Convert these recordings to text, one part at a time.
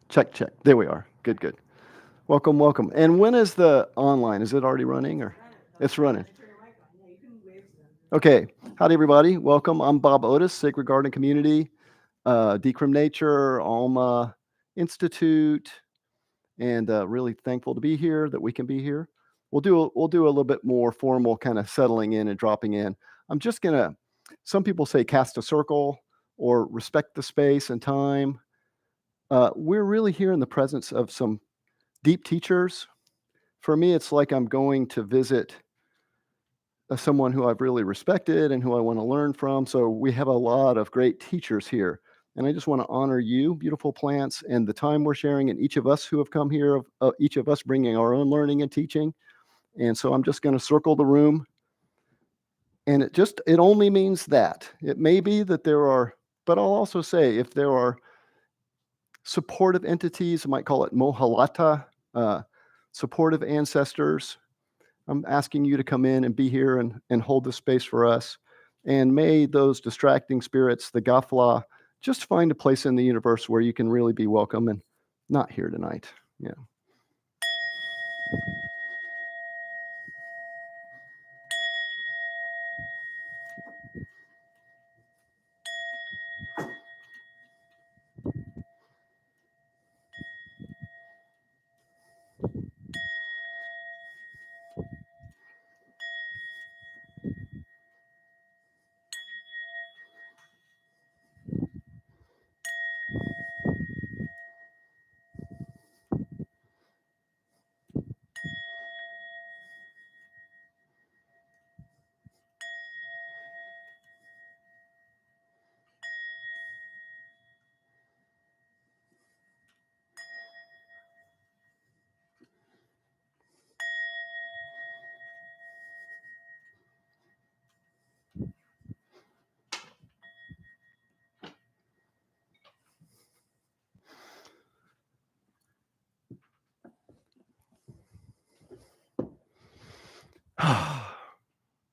Check, check. There we are. Good, good. Welcome, welcome. And when is the online? Is it already running or? It's running. Okay. Howdy, everybody. Welcome. I'm Bob Otis, Sacred Garden Community, Decrim Nature, Alma Institute, and really thankful to be here, that we can be here. We'll do a little bit more formal kind of settling in and dropping in. I'm just gonna. Some people say cast a circle or respect the space and time. We're really here in the presence of some deep teachers. For me, it's like I'm going to visit someone who I've really respected and who I want to learn from. So we have a lot of great teachers here. And I just want to honor you, beautiful plants, and the time we're sharing, and each of us who have come here, each of us bringing our own learning and teaching. And so I'm just going to circle the room. And it only means that. It may be that there are, but I'll also say if there are supportive entities, I might call it Mohalata, supportive ancestors, I'm asking you to come in and be here and hold the space for us. And may those distracting spirits, the Gafla, just find a place in the universe where you can really be welcome and not here tonight. Yeah.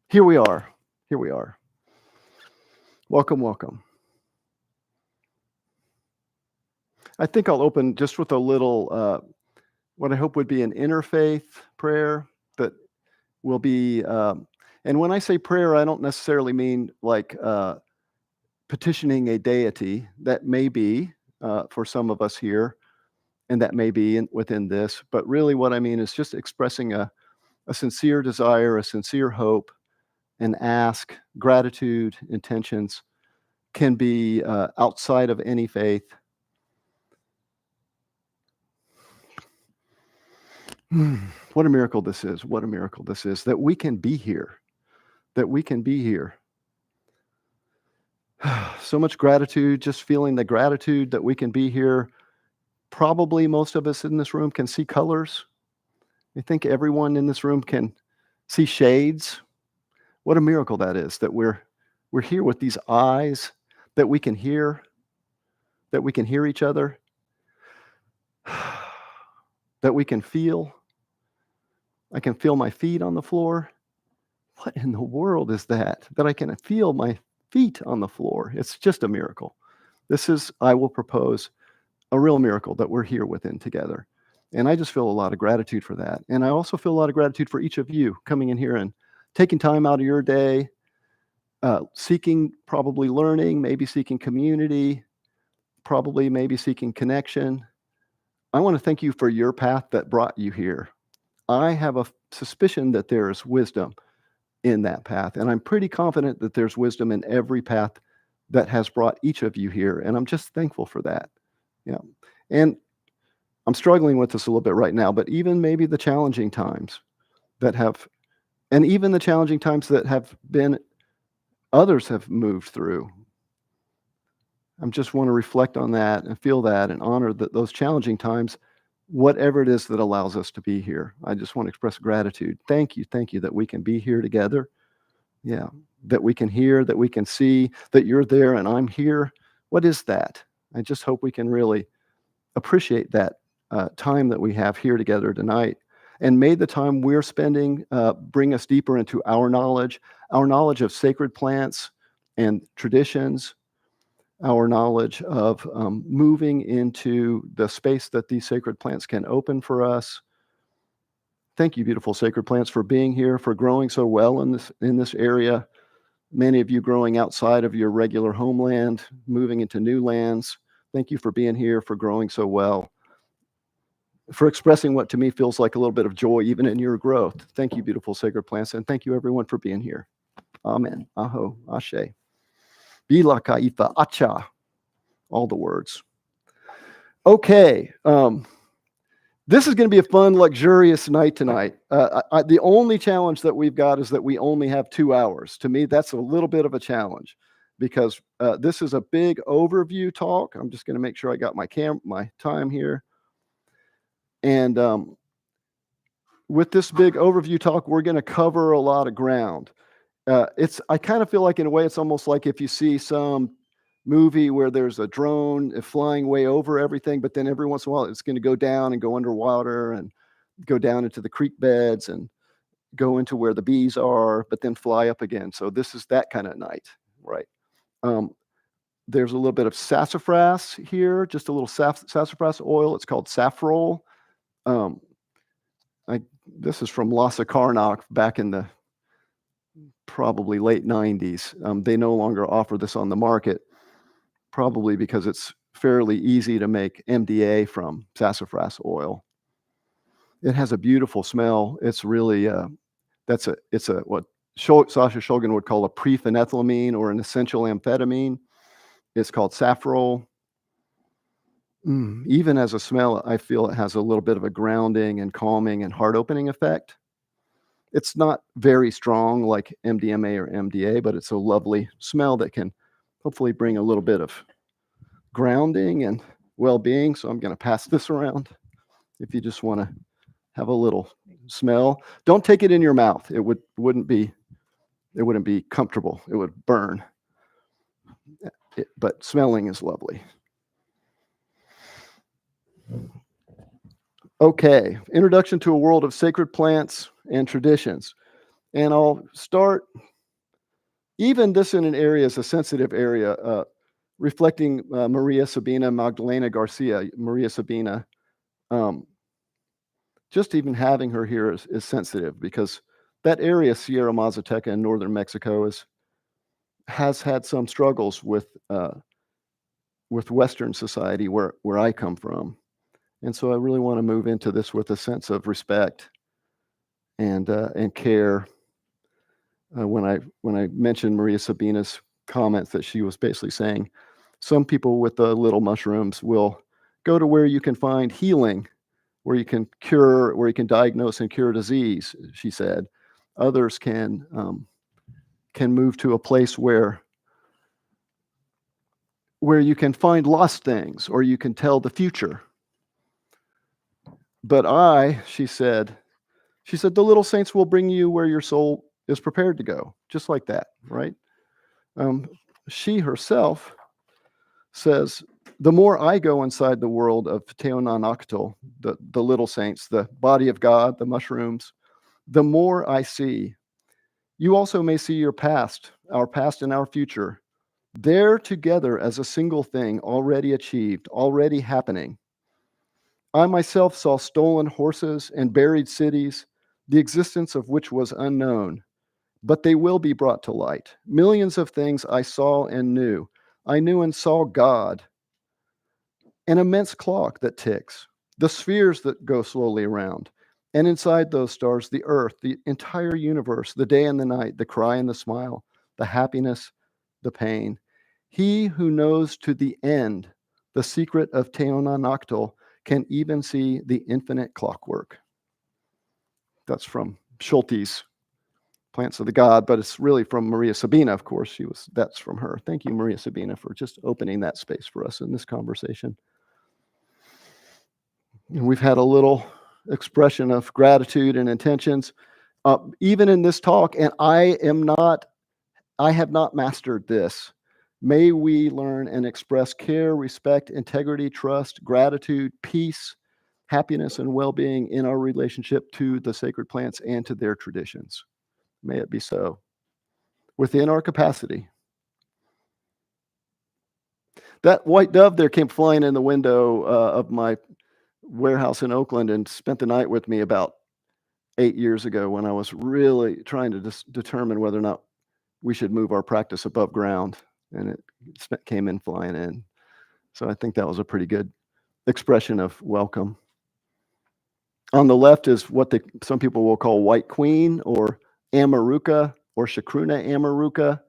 Here we are. Here we are. Welcome, welcome. I think I'll open just with a little, what I hope would be an interfaith prayer that will be, and when I say prayer, I don't necessarily mean like petitioning a deity. That may be for some of us here, and that may be within this. But really, what I mean is just expressing a sincere desire, a sincere hope, an ask, gratitude, intentions can be outside of any faith. What a miracle this is. What a miracle this is that we can be here, that we can be here. So much gratitude, just feeling the gratitude that we can be here. Probably most of us in this room can see colors. I think everyone in this room can see shades. What a miracle that is, that we're here with these eyes, that we can hear each other, that we can feel. I can feel my feet on the floor. What in the world is that? That I can feel my feet on the floor. It's just a miracle. This is, I will propose, a real miracle that we're here within together. And I just feel a lot of gratitude for that. And I also feel a lot of gratitude for each of you coming in here and taking time out of your day, seeking, probably learning, maybe seeking community, probably maybe seeking connection. I want to thank you for your path that brought you here. I have a suspicion that there is wisdom in that path, and I'm pretty confident that there's wisdom in every path that has brought each of you here, and I'm just thankful for that. Yeah. And I'm struggling with this a little bit right now, but even maybe the challenging times that have, and even the challenging times that have been, others have moved through. I just want to reflect on that and feel that and honor those challenging times, whatever it is that allows us to be here. I just want to express gratitude. Thank you that we can be here together. Yeah, that we can hear, that we can see, that you're there and I'm here. What is that? I just hope we can really appreciate that time that we have here together tonight. And may the time we're spending bring us deeper into our knowledge of sacred plants and traditions, our knowledge of moving into the space that these sacred plants can open for us. Thank you, beautiful sacred plants, for being here, for growing so well in this area. Many of you growing outside of your regular homeland, moving into new lands. Thank you for being here, for growing so well, for expressing what to me feels like a little bit of joy even in your growth. Thank you, beautiful sacred plants, and thank you everyone for being here. Amen. Aho. Ashe. Bila kaifa acha. All the words. Okay. This is going to be a fun, luxurious night tonight. The only challenge that we've got is that we only have 2 hours. To me, that's a little bit of a challenge because this is a big overview talk. I'm just going to make sure I got my time here. And with this big overview talk, we're going to cover a lot of ground. I kind of feel like, in a way, it's almost like if you see some movie where there's a drone flying way over everything, but then every once in a while it's going to go down and go underwater and go down into the creek beds and go into where the bees are, but then fly up again. So this is that kind of night, right? There's a little bit of sassafras here, just a little sassafras oil. It's called saffrole. This is from Lhasa Karnak back in the probably late 90s. They no longer offer this on the market, probably because it's fairly easy to make MDA from sassafras oil. It has a beautiful smell. It's really it's what Sasha Shulgin would call a pre-phenethylamine or an essential amphetamine. It's called saffrole. Even as a smell, I feel it has a little bit of a grounding and calming and heart-opening effect. It's not very strong like MDMA or MDA, but it's a lovely smell that can hopefully bring a little bit of grounding and well-being. So I'm going to pass this around if you just want to have a little smell. Don't take it in your mouth. It wouldn't be comfortable. It would burn. But smelling is lovely. Okay, introduction to a world of sacred plants and traditions. And I'll start, even this in an area is a sensitive area, reflecting Maria Sabina Magdalena Garcia. Maria Sabina, just even having her here is sensitive because that area, Sierra Mazateca in northern Mexico, has had some struggles with Western society where I come from. And so I really want to move into this with a sense of respect and care. When I mentioned Maria Sabina's comments, that she was basically saying some people with the little mushrooms will go to where you can find healing, where you can cure, where you can diagnose and cure disease, she said. Others can move to a place where you can find lost things or you can tell the future. But she said, the little saints will bring you where your soul is prepared to go, just like that, right? She herself says, the more I go inside the world of Teonanactl, the little saints, the body of God, the mushrooms, the more I see. You also may see your past, our past and our future, there together as a single thing already achieved, already happening. I myself saw stolen horses and buried cities, the existence of which was unknown, but they will be brought to light. Millions of things I saw and knew. I knew and saw God, an immense clock that ticks, the spheres that go slowly around, and inside those stars, the earth, the entire universe, the day and the night, the cry and the smile, the happiness, the pain. He who knows to the end the secret of Teonanactl can even see the infinite clockwork. That's from Schulte's Plants of the God, but it's really from Maria Sabina, of course. That's from her. Thank you, Maria Sabina, for just opening that space for us in this conversation. And we've had a little expression of gratitude and intentions, even in this talk, and I have not mastered this. May we learn and express care, respect, integrity, trust, gratitude, peace, happiness, and well-being in our relationship to the sacred plants and to their traditions. May it be so, within our capacity. That white dove there came flying in the window of my warehouse in Oakland and spent the night with me about 8 years ago when I was really trying to determine whether or not we should move our practice above ground, and it came in flying in. So I think that was a pretty good expression of welcome. On the left is what some people will call white queen or amaruca or chacruna amaruca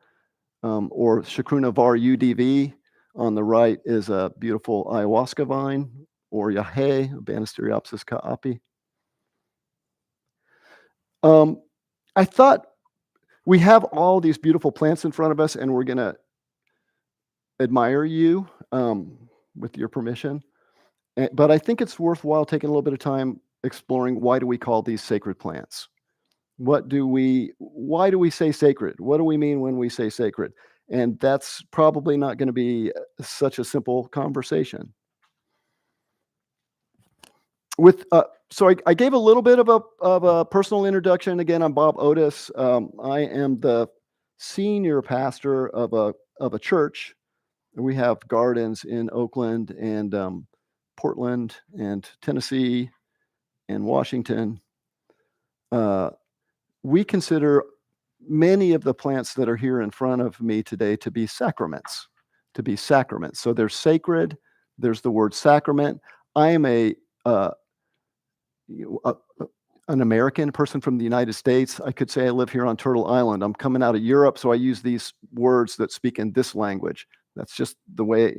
or chacruna var UDV. On the right is a beautiful ayahuasca vine or yahe, Banisteriopsis kaapi. I thought we have all these beautiful plants in front of us, and we're going to admire you with your permission. But I think it's worthwhile taking a little bit of time exploring why do we call these sacred plants? Why do we say sacred? What do we mean when we say sacred? And that's probably not going to be such a simple conversation. So I gave a little bit of a personal introduction. Again, I'm Bob Otis. I am the senior pastor of a church. We have gardens in Oakland and Portland and Tennessee and Washington. We consider many of the plants that are here in front of me today to be sacraments. So they're sacred. There's the word sacrament. I am an American person from the United States. I could say I live here on Turtle Island. I'm coming out of Europe, so I use these words that speak in this language. That's just the way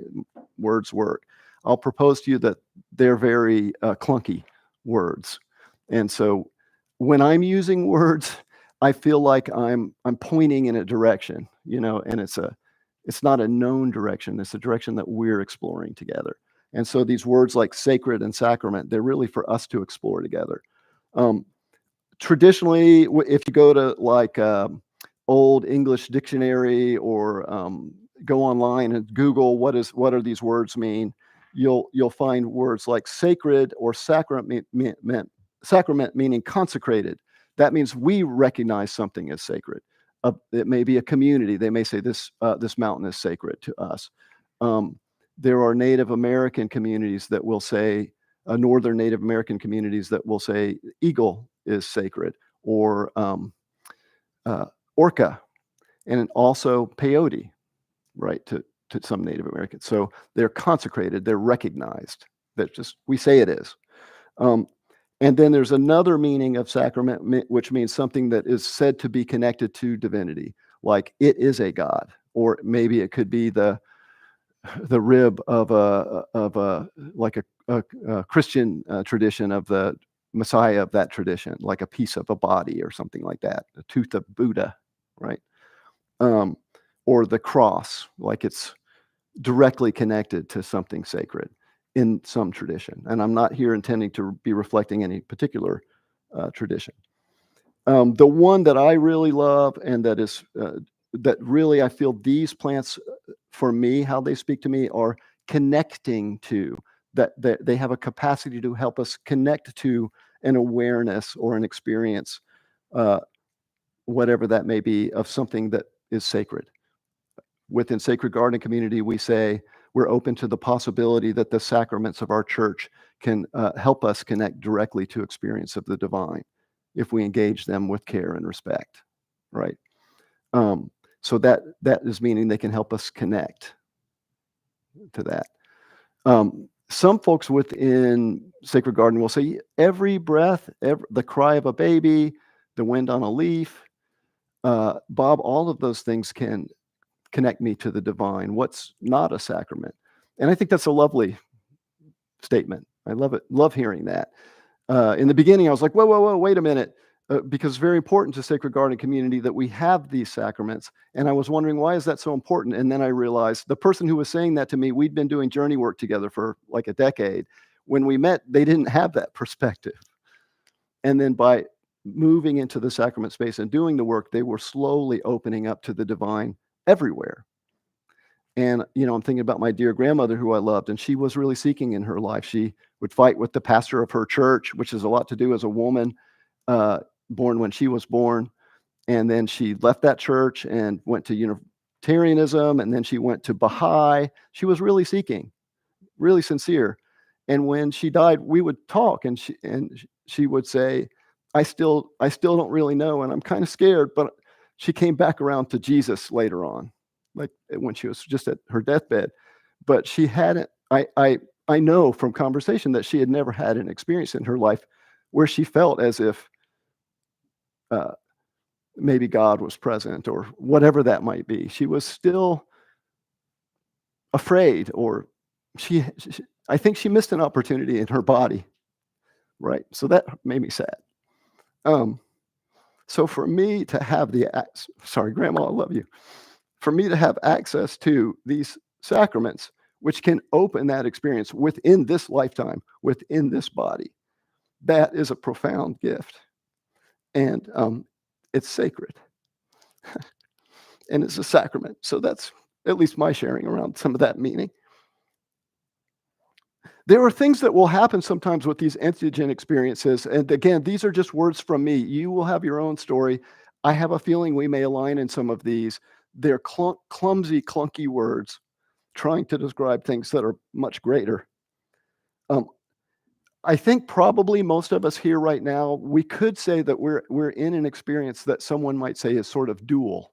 words work. I'll propose to you that they're very clunky words. And so when I'm using words, I feel like I'm pointing in a direction, and it's not a known direction. It's a direction that we're exploring together. And so these words like sacred and sacrament, they're really for us to explore together. Traditionally, if you go to like old English dictionary or go online and Google what are these words mean, you'll find words like sacred or sacrament meaning consecrated. That means we recognize something as sacred. It may be a community. They may say this mountain is sacred to us. There are Native American communities that will say, northern Native American communities that will say eagle is sacred, or orca, and also peyote, right, to some Native Americans. So they're consecrated, they're recognized. We say it is. And then there's another meaning of sacrament, which means something that is said to be connected to divinity, like it is a god, or maybe it could be the rib of a Christian tradition of the Messiah of that tradition, like a piece of a body or something like that, a tooth of Buddha, right? Or the cross, like it's directly connected to something sacred in some tradition. And I'm not here intending to be reflecting any particular tradition. The one that I really love and that really I feel these plants, for me, how they speak to me are connecting to, that they have a capacity to help us connect to an awareness or an experience, whatever that may be, of something that is sacred. Within Sacred Garden Community, we say we're open to the possibility that the sacraments of our church can help us connect directly to experience of the divine if we engage them with care and respect, right? So that is meaning they can help us connect to that. Some folks within Sacred Garden will say every breath, the cry of a baby, the wind on a leaf, Bob, all of those things can connect me to the divine. What's not a sacrament? And I think that's a lovely statement. I love it. Love hearing that. In the beginning, I was like, whoa, wait a minute. Because it's very important to Sacred Garden Community that we have these sacraments. And I was wondering, why is that so important? And then I realized the person who was saying that to me, we'd been doing journey work together for like a decade. When we met, they didn't have that perspective. And then by moving into the sacrament space and doing the work, they were slowly opening up to the divine everywhere. And, I'm thinking about my dear grandmother who I loved, and she was really seeking in her life. She would fight with the pastor of her church, which is a lot to do as a woman, born when she was born. And then she left that church and went to Sectarianism, and then she went to Baha'i. She was really seeking, really sincere. And when she died, we would talk, and she would say, I still don't really know, and I'm kind of scared, but she came back around to Jesus later on, like when she was just at her deathbed. But she hadn't, I know from conversation that she had never had an experience in her life where she felt as if maybe God was present or whatever that might be. She was still afraid, or I think she missed an opportunity in her body, right? So that made me sad. So for me to have sorry, Grandma, I love you. For me to have access to these sacraments, which can open that experience within this lifetime, within this body, that is a profound gift. And it's sacred. And it's a sacrament. So that's at least my sharing around some of that meaning. There are things that will happen sometimes with these entheogenic experiences. And again, these are just words from me. You will have your own story. I have a feeling we may align in some of these. They're clumsy, clunky words trying to describe things that are much greater. I think probably most of us here right now, we could say that we're in an experience that someone might say is sort of dual.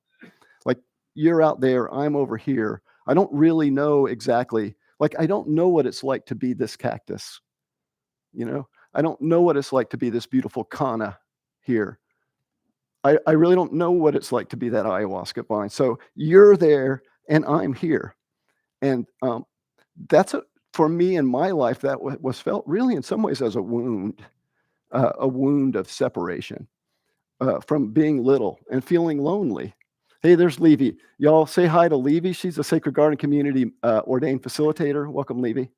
Like, you're out there, I'm over here. I don't really know exactly. Like, I don't know what it's like to be this cactus. I don't know what it's like to be this beautiful Kanna here. I really don't know what it's like to be that ayahuasca vine. So you're there and I'm here. And that's for me in my life, that was felt really in some ways as a wound of separation from being little and feeling lonely. Hey, there's Levy. Y'all say hi to Levy. She's a Sacred Garden Community ordained facilitator. Welcome, Levy.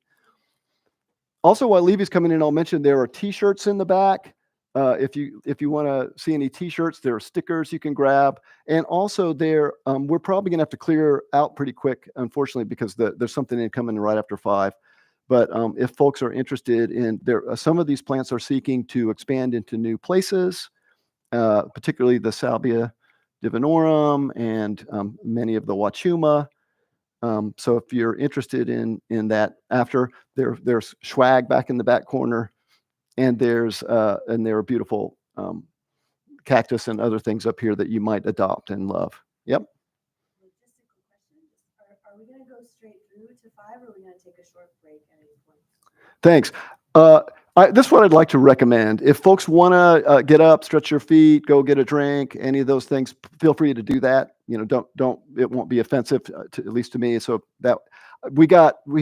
Also, while Levy's coming in, I'll mention there are T-shirts in the back. If you want to see any T-shirts, there are stickers you can grab. And also we're probably going to have to clear out pretty quick, unfortunately, because there's something incoming right after 5. But if folks are interested in some of these plants are seeking to expand into new places, particularly the Salvia divinorum and many of the Wachuma. So if you're interested in that, there's swag back in the back corner, and there are beautiful cactus and other things up here that you might adopt and love. Yep. Logistical question: Are we going to go straight through to 5, or are we going to take a short break at any point? Thanks. This is what I'd like to recommend. If folks want to get up, stretch your feet, go get a drink, any of those things, feel free to do that. Don't. It won't be offensive, at least to me. So that we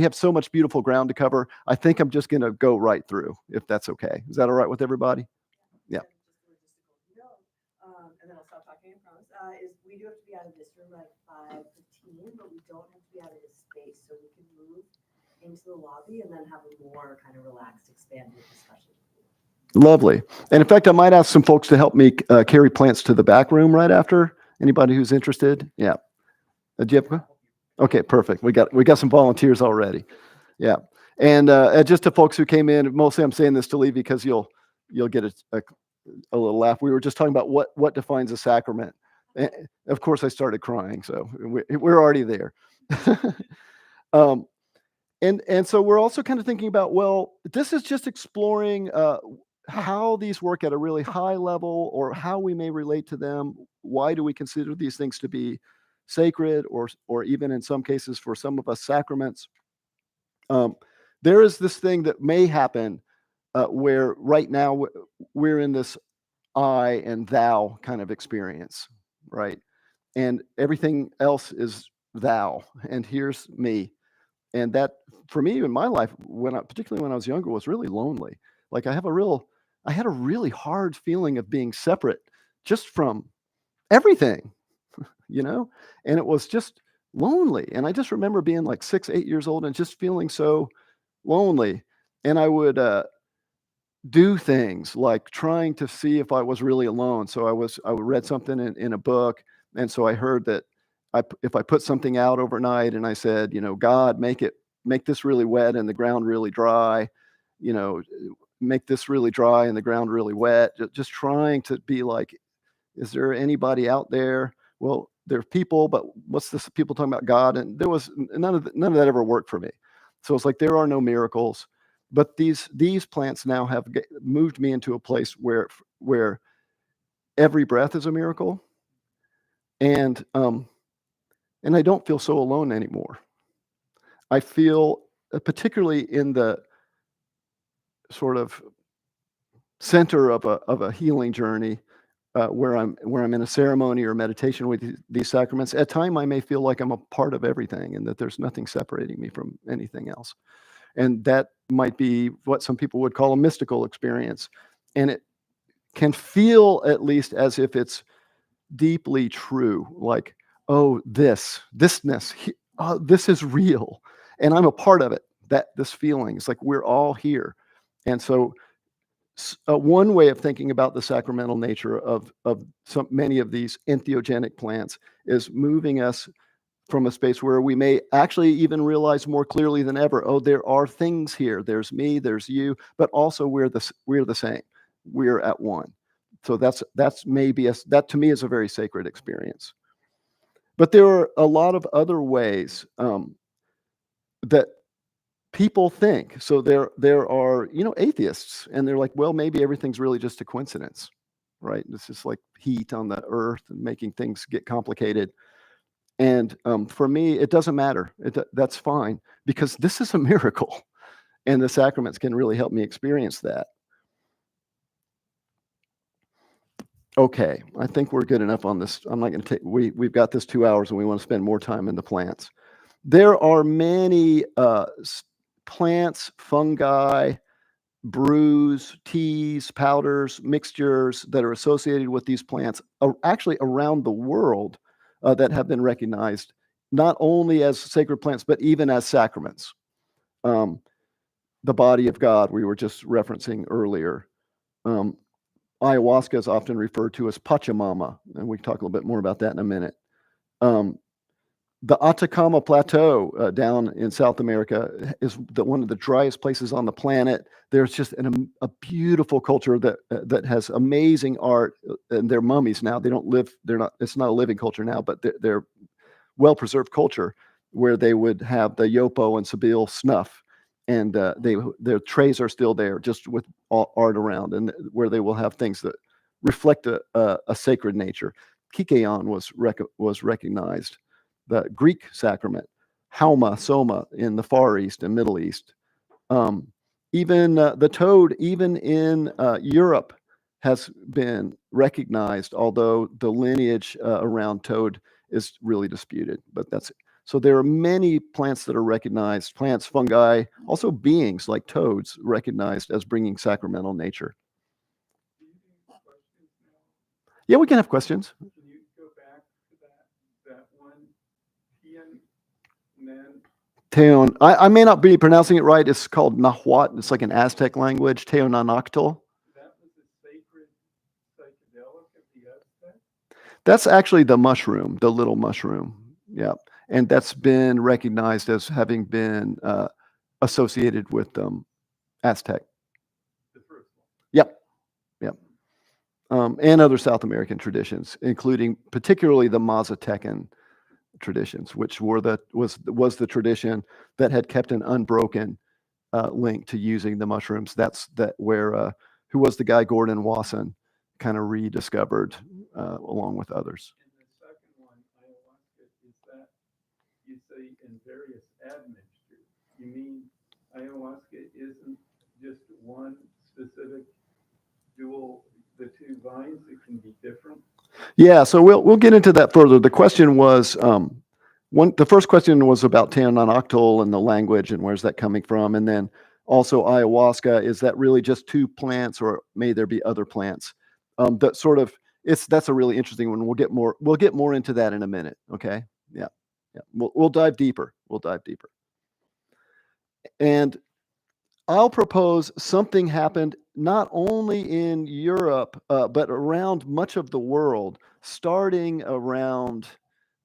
have so much beautiful ground to cover. I think I'm just going to go right through, if that's okay. Is that all right with everybody? Yeah. And then I'll stop talking, I promise. We do have to be out of this room at 5:15, but we don't have to be out of this space, so we can move into the lobby and then have a more kind of relaxed, expanded discussion. Lovely. And in fact, I might ask some folks to help me carry plants to the back room right after. Anybody who's interested? Yeah. Do you have? Okay, perfect. We got some volunteers already. Yeah. And just to folks who came in, mostly I'm saying this to Levy because you'll get a little laugh. We were just talking about what defines a sacrament. And of course, I started crying, so we're already there. And so we're also kind of thinking about, well, this is just exploring how these work at a really high level, or how we may relate to them. Why do we consider these things to be sacred, or even in some cases for some of us sacraments? There is this thing that may happen where right now we're in this I and thou kind of experience, right? And everything else is thou, and here's me. And that, for me in my life, particularly when I was younger, was really lonely. Like I had a really hard feeling of being separate just from everything, and it was just lonely. And I just remember being like 6, 8 years old and just feeling so lonely. And I would do things like trying to see if I was really alone. So I read something in a book, and so I heard that if I put something out overnight and I said, God, make this really wet and the ground really dry, make this really dry and the ground really wet, just trying to be like, is there anybody out there? Well, they're people, but what's this? People talking about God, and there was none of that ever worked for me. So it's like there are no miracles, but these plants now have moved me into a place where every breath is a miracle, and I don't feel so alone anymore. I feel, particularly in the sort of center of a healing journey, where I'm in a ceremony or meditation with these sacraments. At time, I may feel like I'm a part of everything, and that there's nothing separating me from anything else. And that might be what some people would call a mystical experience, and it can feel at least as if it's deeply true. Like, oh, thisness, this is real, and I'm a part of it. That this feeling is like we're all here, and so. One way of thinking about the sacramental nature of many of these entheogenic plants is moving us from a space where we may actually even realize more clearly than ever, oh, there are things here. There's me, there's you, but also we're the same. We're at one. So that's maybe that to me is a very sacred experience. But there are a lot of other ways that people think. So there are, atheists, and they're like, well, maybe everything's really just a coincidence, right? This is like heat on the earth and making things get complicated. And for me, it doesn't matter. That's fine, because this is a miracle, and the sacraments can really help me experience that. Okay, I think we're good enough on this. I'm not going to take. We've got this 2 hours, and we want to spend more time in the plants. There are many plants, fungi, brews, teas, powders, mixtures that are associated with these plants, actually around the world, that have been recognized not only as sacred plants, but even as sacraments. The body of God we were just referencing earlier. Ayahuasca is often referred to as Pachamama, and we can talk a little bit more about that in a minute. The Atacama Plateau down in South America is one of the driest places on the planet. There's just a beautiful culture that has amazing art, and they're mummies now. They don't live. They're not. It's not a living culture now, but they're well preserved culture where they would have the yopo and Sabile snuff, and their trays are still there, just with art around, and where they will have things that reflect a sacred nature. Kikeon was recognized. The Greek sacrament, Hauma, Soma in the Far East and Middle East. Even the toad, even in Europe, has been recognized, although the lineage around toad is really disputed. But so there are many plants that are recognized, plants, fungi, also beings like toads recognized as bringing sacramental nature. Yeah, we can have questions. Can you go back to that one? Teon, I may not be pronouncing it right. It's called Nahuatl. It's like an Aztec language, Teonanactl. That was a sacred psychedelic of the Aztec? That's actually the mushroom, the little mushroom. Yeah. And that's been recognized as having been associated with Aztec. The first one? Yep. Yep. And other South American traditions, including particularly the Mazatecan traditions, which was the tradition that had kept an unbroken link to using the mushrooms. That's where who was the guy, Gordon Wasson, kind of rediscovered along with others. And the second one, ayahuasca, is that you say in various admixtures. You mean ayahuasca isn't just one specific dual, the two vines, it can be different? Yeah, so we'll get into that further. The question was the first question was about Teonanactl and the language and where's that coming from, and then also ayahuasca, is that really just two plants, or may there be other plants? That's a really interesting one. We'll get more into that in a minute. Okay, yeah. We'll dive deeper. And I'll propose something happened not only in Europe, but around much of the world, starting around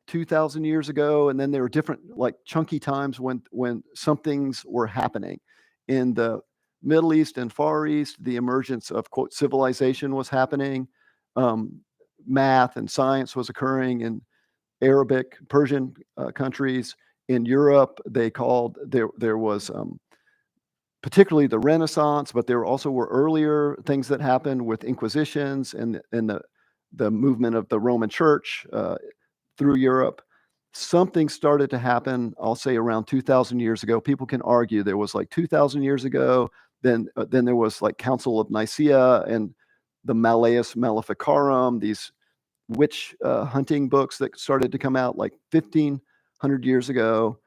2,000 years ago. And then there were different, like, chunky times when some things were happening. In the Middle East and Far East, the emergence of, quote, civilization was happening. Math and science was occurring. And Arabic, Persian countries. In Europe, there was particularly the Renaissance, but there also were earlier things that happened with inquisitions and the movement of the Roman Church through Europe. Something started to happen, I'll say around 2,000 years ago. People can argue there was like 2,000 years ago, then there was like Council of Nicaea and the Malleus Maleficarum, these witch hunting books that started to come out like 1,500 years ago.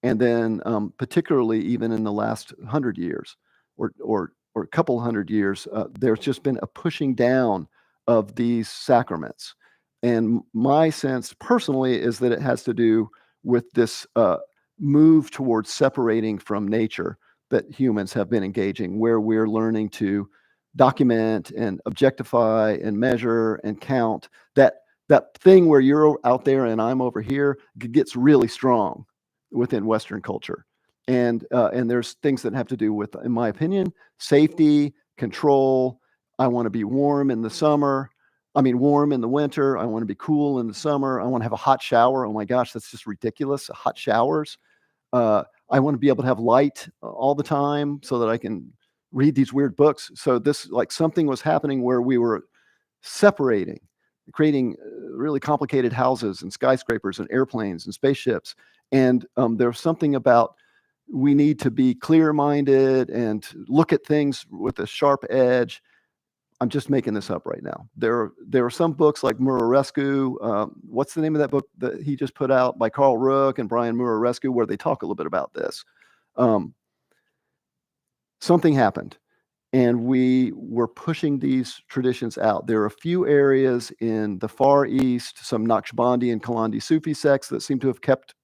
And then particularly even in the last 100 years or a couple hundred years, there's just been a pushing down of these sacraments. And my sense personally is that it has to do with this move towards separating from nature that humans have been engaging, where we're learning to document and objectify and measure and count. That thing where you're out there and I'm over here gets really strong within Western culture. And there's things that have to do with, in my opinion, safety, control. I want to be warm in the summer. I mean, warm in the winter. I want to be cool in the summer. I want to have a hot shower. Oh my gosh, that's just ridiculous. Hot showers. I want to be able to have light all the time so that I can read these weird books. So this, like, something was happening where we were separating, creating really complicated houses and skyscrapers and airplanes and spaceships. And there's something about we need to be clear-minded and look at things with a sharp edge. I'm just making this up right now. There are some books like Murarescu. What's the name of that book that he just put out by Carl Rook and Brian Murarescu, where they talk a little bit about this? Something happened, and we were pushing these traditions out. There are a few areas in the Far East, some Naqshbandi and Kalandi Sufi sects that seem to have kept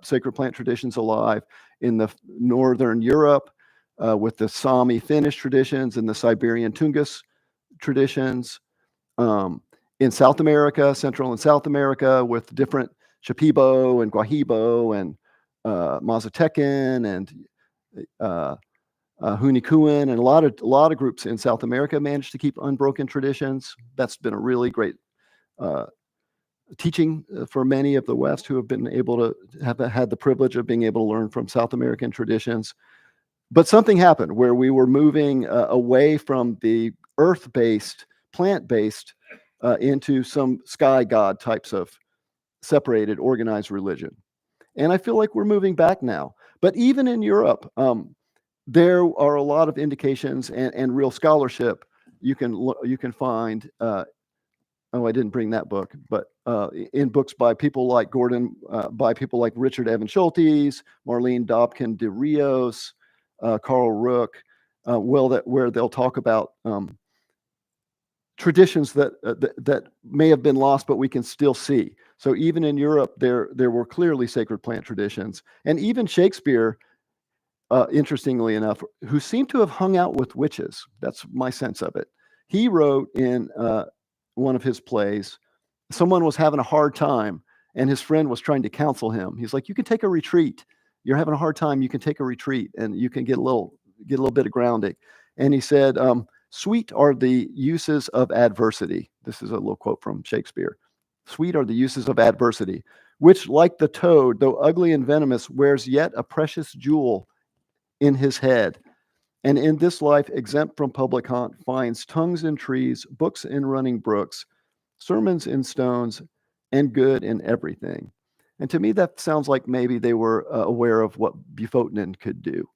sacred plant traditions alive. In the Northern Europe, with the Sami Finnish traditions and the Siberian Tungus traditions. In South America, Central and South America, with different Shipibo and Guahibo and Mazatecan and Hunikuan, and a lot of groups in South America managed to keep unbroken traditions. That's been a really great teaching for many of the West who have been able to have had the privilege of being able to learn from South American traditions. But something happened where we were moving away from the earth-based, plant-based, into some sky god types of separated, organized religion. And I feel like we're moving back now. But even in Europe, there are a lot of indications and real scholarship you can find. I didn't bring that book, but in books by people like Gordon, by people like Richard Evan Schultes, Marlene Dobkin de Rios, Carl Rook, where they'll talk about traditions that may have been lost, but we can still see. So even in Europe, there were clearly sacred plant traditions, and even Shakespeare, interestingly enough, who seemed to have hung out with witches. That's my sense of it. He wrote in one of his plays, someone was having a hard time, and his friend was trying to counsel him. He's like, "You can take a retreat. You're having a hard time. You can take a retreat, and you can get a little bit of grounding." And he said, "Sweet are the uses of adversity." This is a little quote from Shakespeare. "Sweet are the uses of adversity, which, like the toad, though ugly and venomous, wears yet a precious jewel in his head. And in this life, exempt from public haunt, finds tongues in trees, books in running brooks, sermons in stones, and good in everything." And to me, that sounds like maybe they were aware of what Bufotenin could do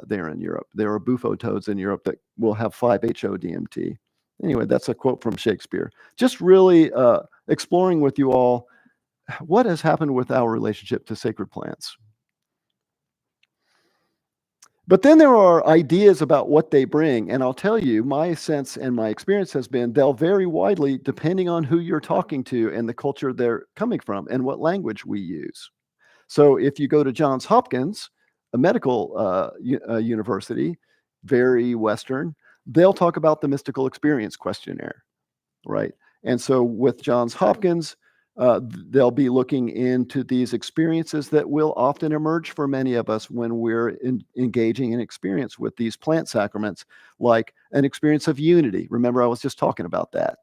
there in Europe. There are bufo toads in Europe that will have 5-HO-DMT. Anyway, that's a quote from Shakespeare. Just really exploring with you all what has happened with our relationship to sacred plants. But then there are ideas about what they bring. And I'll tell you, my sense and my experience has been they'll vary widely depending on who you're talking to and the culture they're coming from and what language we use. So if you go to Johns Hopkins, a medical university, very Western, they'll talk about the mystical experience questionnaire, right? And so with Johns Hopkins, they'll be looking into these experiences that will often emerge for many of us when we're engaging in experience with these plant sacraments, like an experience of unity. Remember, I was just talking about that.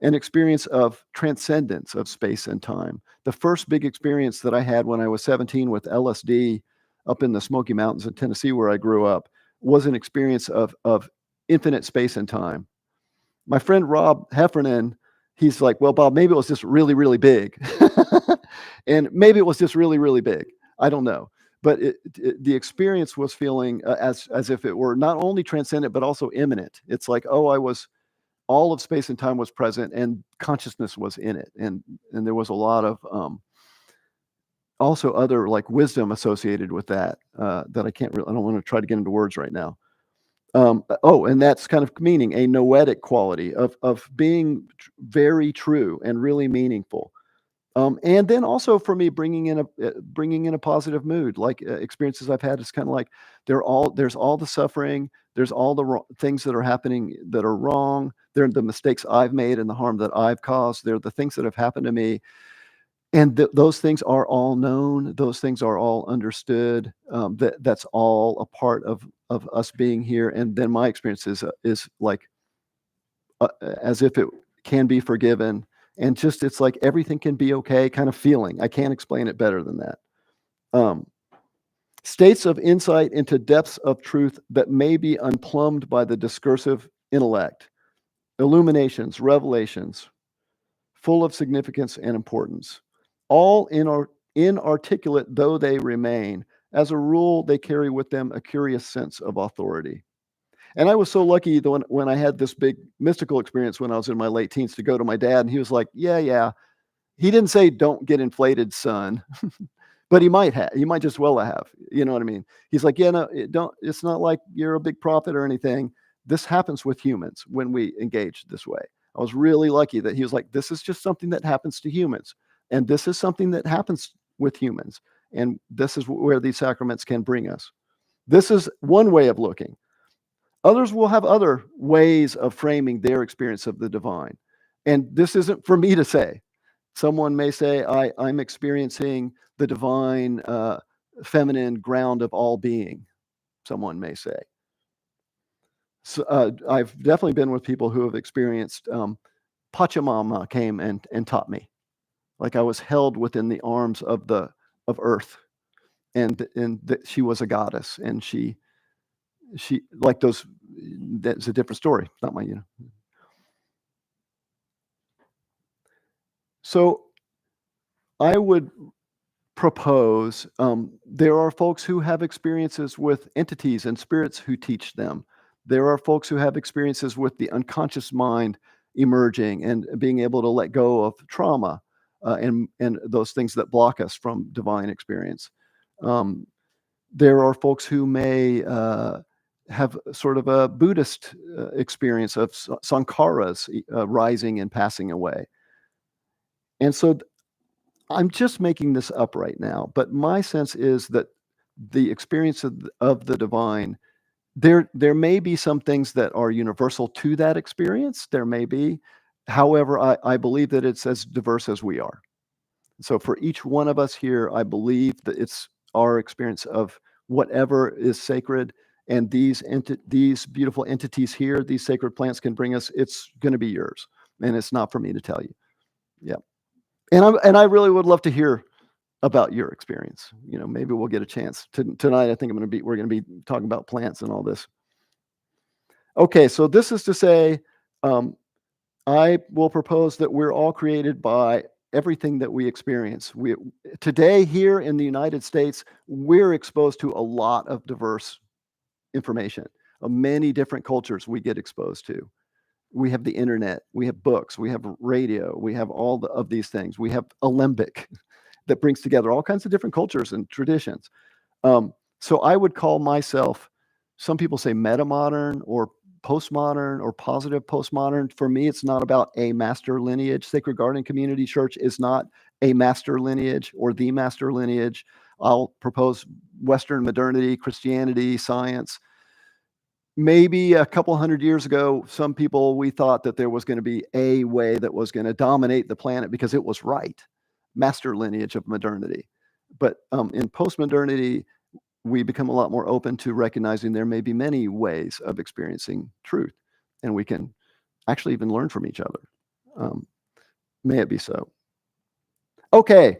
an experience of transcendence of space and time. The first big experience that I had when I was 17 with LSD up in the Smoky Mountains in Tennessee, where I grew up, was an experience of infinite space and time. My friend Rob Heffernan, he's like, well, Bob, maybe it was just really, really big. And maybe it was just really, really big. I don't know. But the experience was feeling as if it were not only transcendent, but also immanent. It's like, oh, all of space and time was present and consciousness was in it. And there was a lot of also other like wisdom associated with that that I don't want to try to get into words right now. And that's kind of meaning a noetic quality of being very true and really meaningful. And then also for me, bringing in a positive mood, like experiences I've had. It's kind of like there's all the suffering, there's all the things that are happening that are wrong. They're the mistakes I've made and the harm that I've caused. They're the things that have happened to me, and those things are all known. Those things are all understood. That's all a part of us being here. And then my experience is like as if it can be forgiven. And just, it's like everything can be okay kind of feeling. I can't explain it better than that. States of insight into depths of truth that may be unplumbed by the discursive intellect. Illuminations, revelations, full of significance and importance. All inarticulate though they remain, as a rule, they carry with them a curious sense of authority. And I was so lucky that when I had this big mystical experience when I was in my late teens to go to my dad, and he was like, yeah. He didn't say, don't get inflated, son. But he might have. He might just well have. You know what I mean? He's like, yeah, no, it's not like you're a big prophet or anything. This happens with humans when we engage this way. I was really lucky that he was like, this is just something that happens to humans. And this is something that happens with humans. And this is where these sacraments can bring us. This is one way of looking. Others will have other ways of framing their experience of the divine. And this isn't for me to say. Someone may say, I'm experiencing the divine feminine ground of all being, someone may say. So I've definitely been with people who have experienced Pachamama came and taught me. Like I was held within the arms of Earth, and that she was a goddess, and she like those. That's a different story, not my. So I would propose there are folks who have experiences with entities and spirits who teach them. There are folks who have experiences with the unconscious mind emerging and being able to let go of trauma and those things that block us from divine experience. There are folks who may have sort of a Buddhist experience of sankharas rising and passing away. And so I'm just making this up right now, but my sense is that the experience of the divine, there may be some things that are universal to that experience. There may be. However, I believe that it's as diverse as we are. So for each one of us here, I believe that it's our experience of whatever is sacred, and these beautiful entities here, these sacred plants can bring us. It's going to be yours, and it's not for me to tell you. Yeah. And I really would love to hear about your experience. Maybe we'll get a chance tonight. I think we're going to be talking about plants and all this. Okay, so this is to say, I will propose that we're all created by everything that we experience. Today here in the United States, we're exposed to a lot of diverse information. Many different cultures we get exposed to. We have the internet, we have books, we have radio, we have all of these things. We have Alembic that brings together all kinds of different cultures and traditions. So I would call myself, some people say meta-modern or postmodern or positive postmodern. For me, it's not about a master lineage. Sacred Garden Community Church is not a master lineage or the master lineage. I'll propose Western modernity, Christianity, science. Maybe a couple hundred years ago, some people, we thought that there was going to be a way that was going to dominate the planet because it was right. Master lineage of modernity. But in postmodernity, we become a lot more open to recognizing there may be many ways of experiencing truth, and we can actually even learn from each other. May it be so. Okay.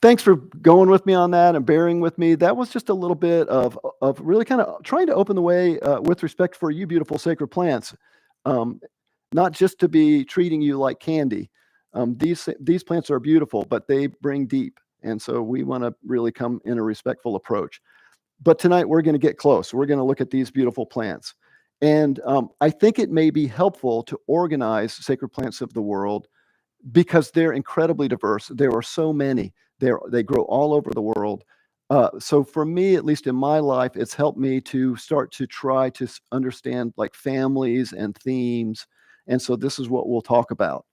Thanks for going with me on that and bearing with me. That was just a little bit of really kind of trying to open the way with respect for you beautiful sacred plants, not just to be treating you like candy. These plants are beautiful, but they bring deep. And so we want to really come in a respectful approach. But tonight we're going to get close. We're going to look at these beautiful plants. And I think it may be helpful to organize sacred plants of the world because they're incredibly diverse. There are so many. They grow all over the world. So for me, at least in my life, it's helped me to start to try to understand like families and themes. And so this is what we'll talk about.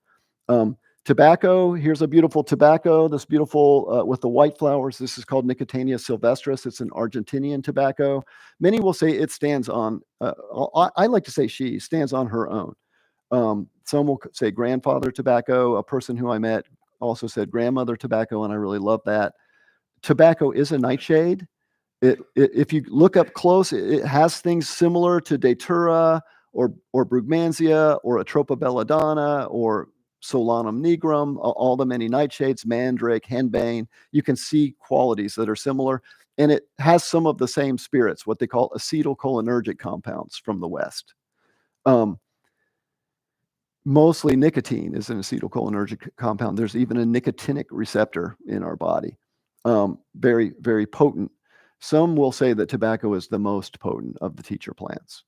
Tobacco, here's a beautiful tobacco, this beautiful with the white flowers. This is called Nicotiana sylvestris. It's an Argentinian tobacco. Many will say it stands on, I like to say she stands on her own. Some will say grandfather tobacco. A person who I met also said grandmother tobacco, and I really love that. Tobacco is a nightshade. If you look up close, it has things similar to Datura or Brugmansia or Atropa belladonna or Solanum nigrum, all the many nightshades, mandrake, henbane. You can see qualities that are similar, and it has some of the same spirits, what they call acetylcholinergic compounds from the West. Mostly nicotine is an acetylcholinergic compound. There's even a nicotinic receptor in our body. Very, very potent. Some will say that tobacco is the most potent of the teacher plants.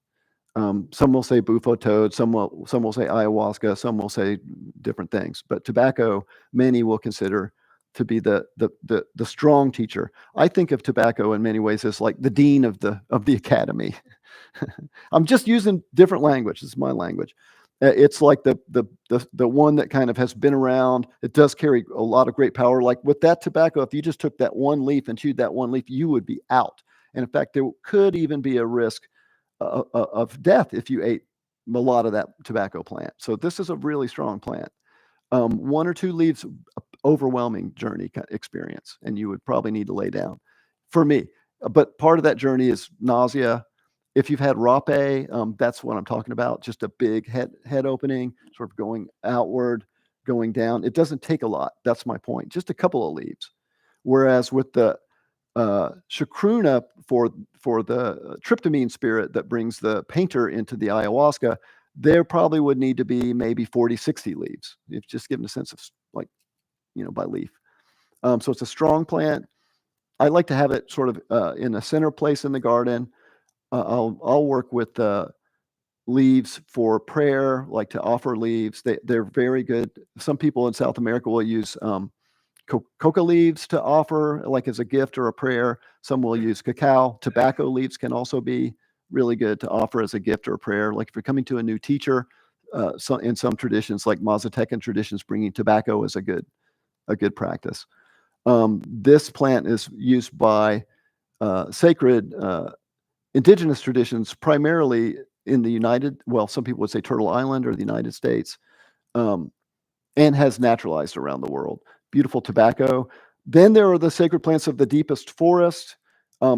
Some will say bufo toad, some will say ayahuasca, some will say different things. But tobacco, many will consider to be the strong teacher. I think of tobacco in many ways as like the dean of the academy. I'm just using different language. This is my language. It's like the one that kind of has been around. It does carry a lot of great power. Like with that tobacco, if you just took that one leaf and chewed that one leaf, you would be out. And in fact, there could even be a risk of death if you ate a lot of that tobacco plant. So this is a really strong plant. One or two leaves, overwhelming journey experience, and you would probably need to lay down. For me, but part of that journey is nausea. If you've had rape, that's what I'm talking about. Just a big head opening, sort of going outward, going down. It doesn't take a lot. That's my point. Just a couple of leaves. Whereas with the chacruna for the tryptamine spirit that brings the painter into the ayahuasca, there probably would need to be maybe 40, 60 leaves. It's just given a sense of like, by leaf. So it's a strong plant. I like to have it sort of in a center place in the garden. I'll work with leaves for prayer, like to offer leaves. They're very good. Some people in South America will use coca leaves to offer, like as a gift or a prayer. Some will use cacao. Tobacco leaves can also be really good to offer as a gift or a prayer. Like if you're coming to a new teacher, in some traditions, like Mazatecan traditions, bringing tobacco is a good practice. This plant is used by sacred indigenous traditions, primarily in the some people would say Turtle Island or the United States, and has naturalized around the world. Beautiful tobacco. Then there are the sacred plants of the deepest forest.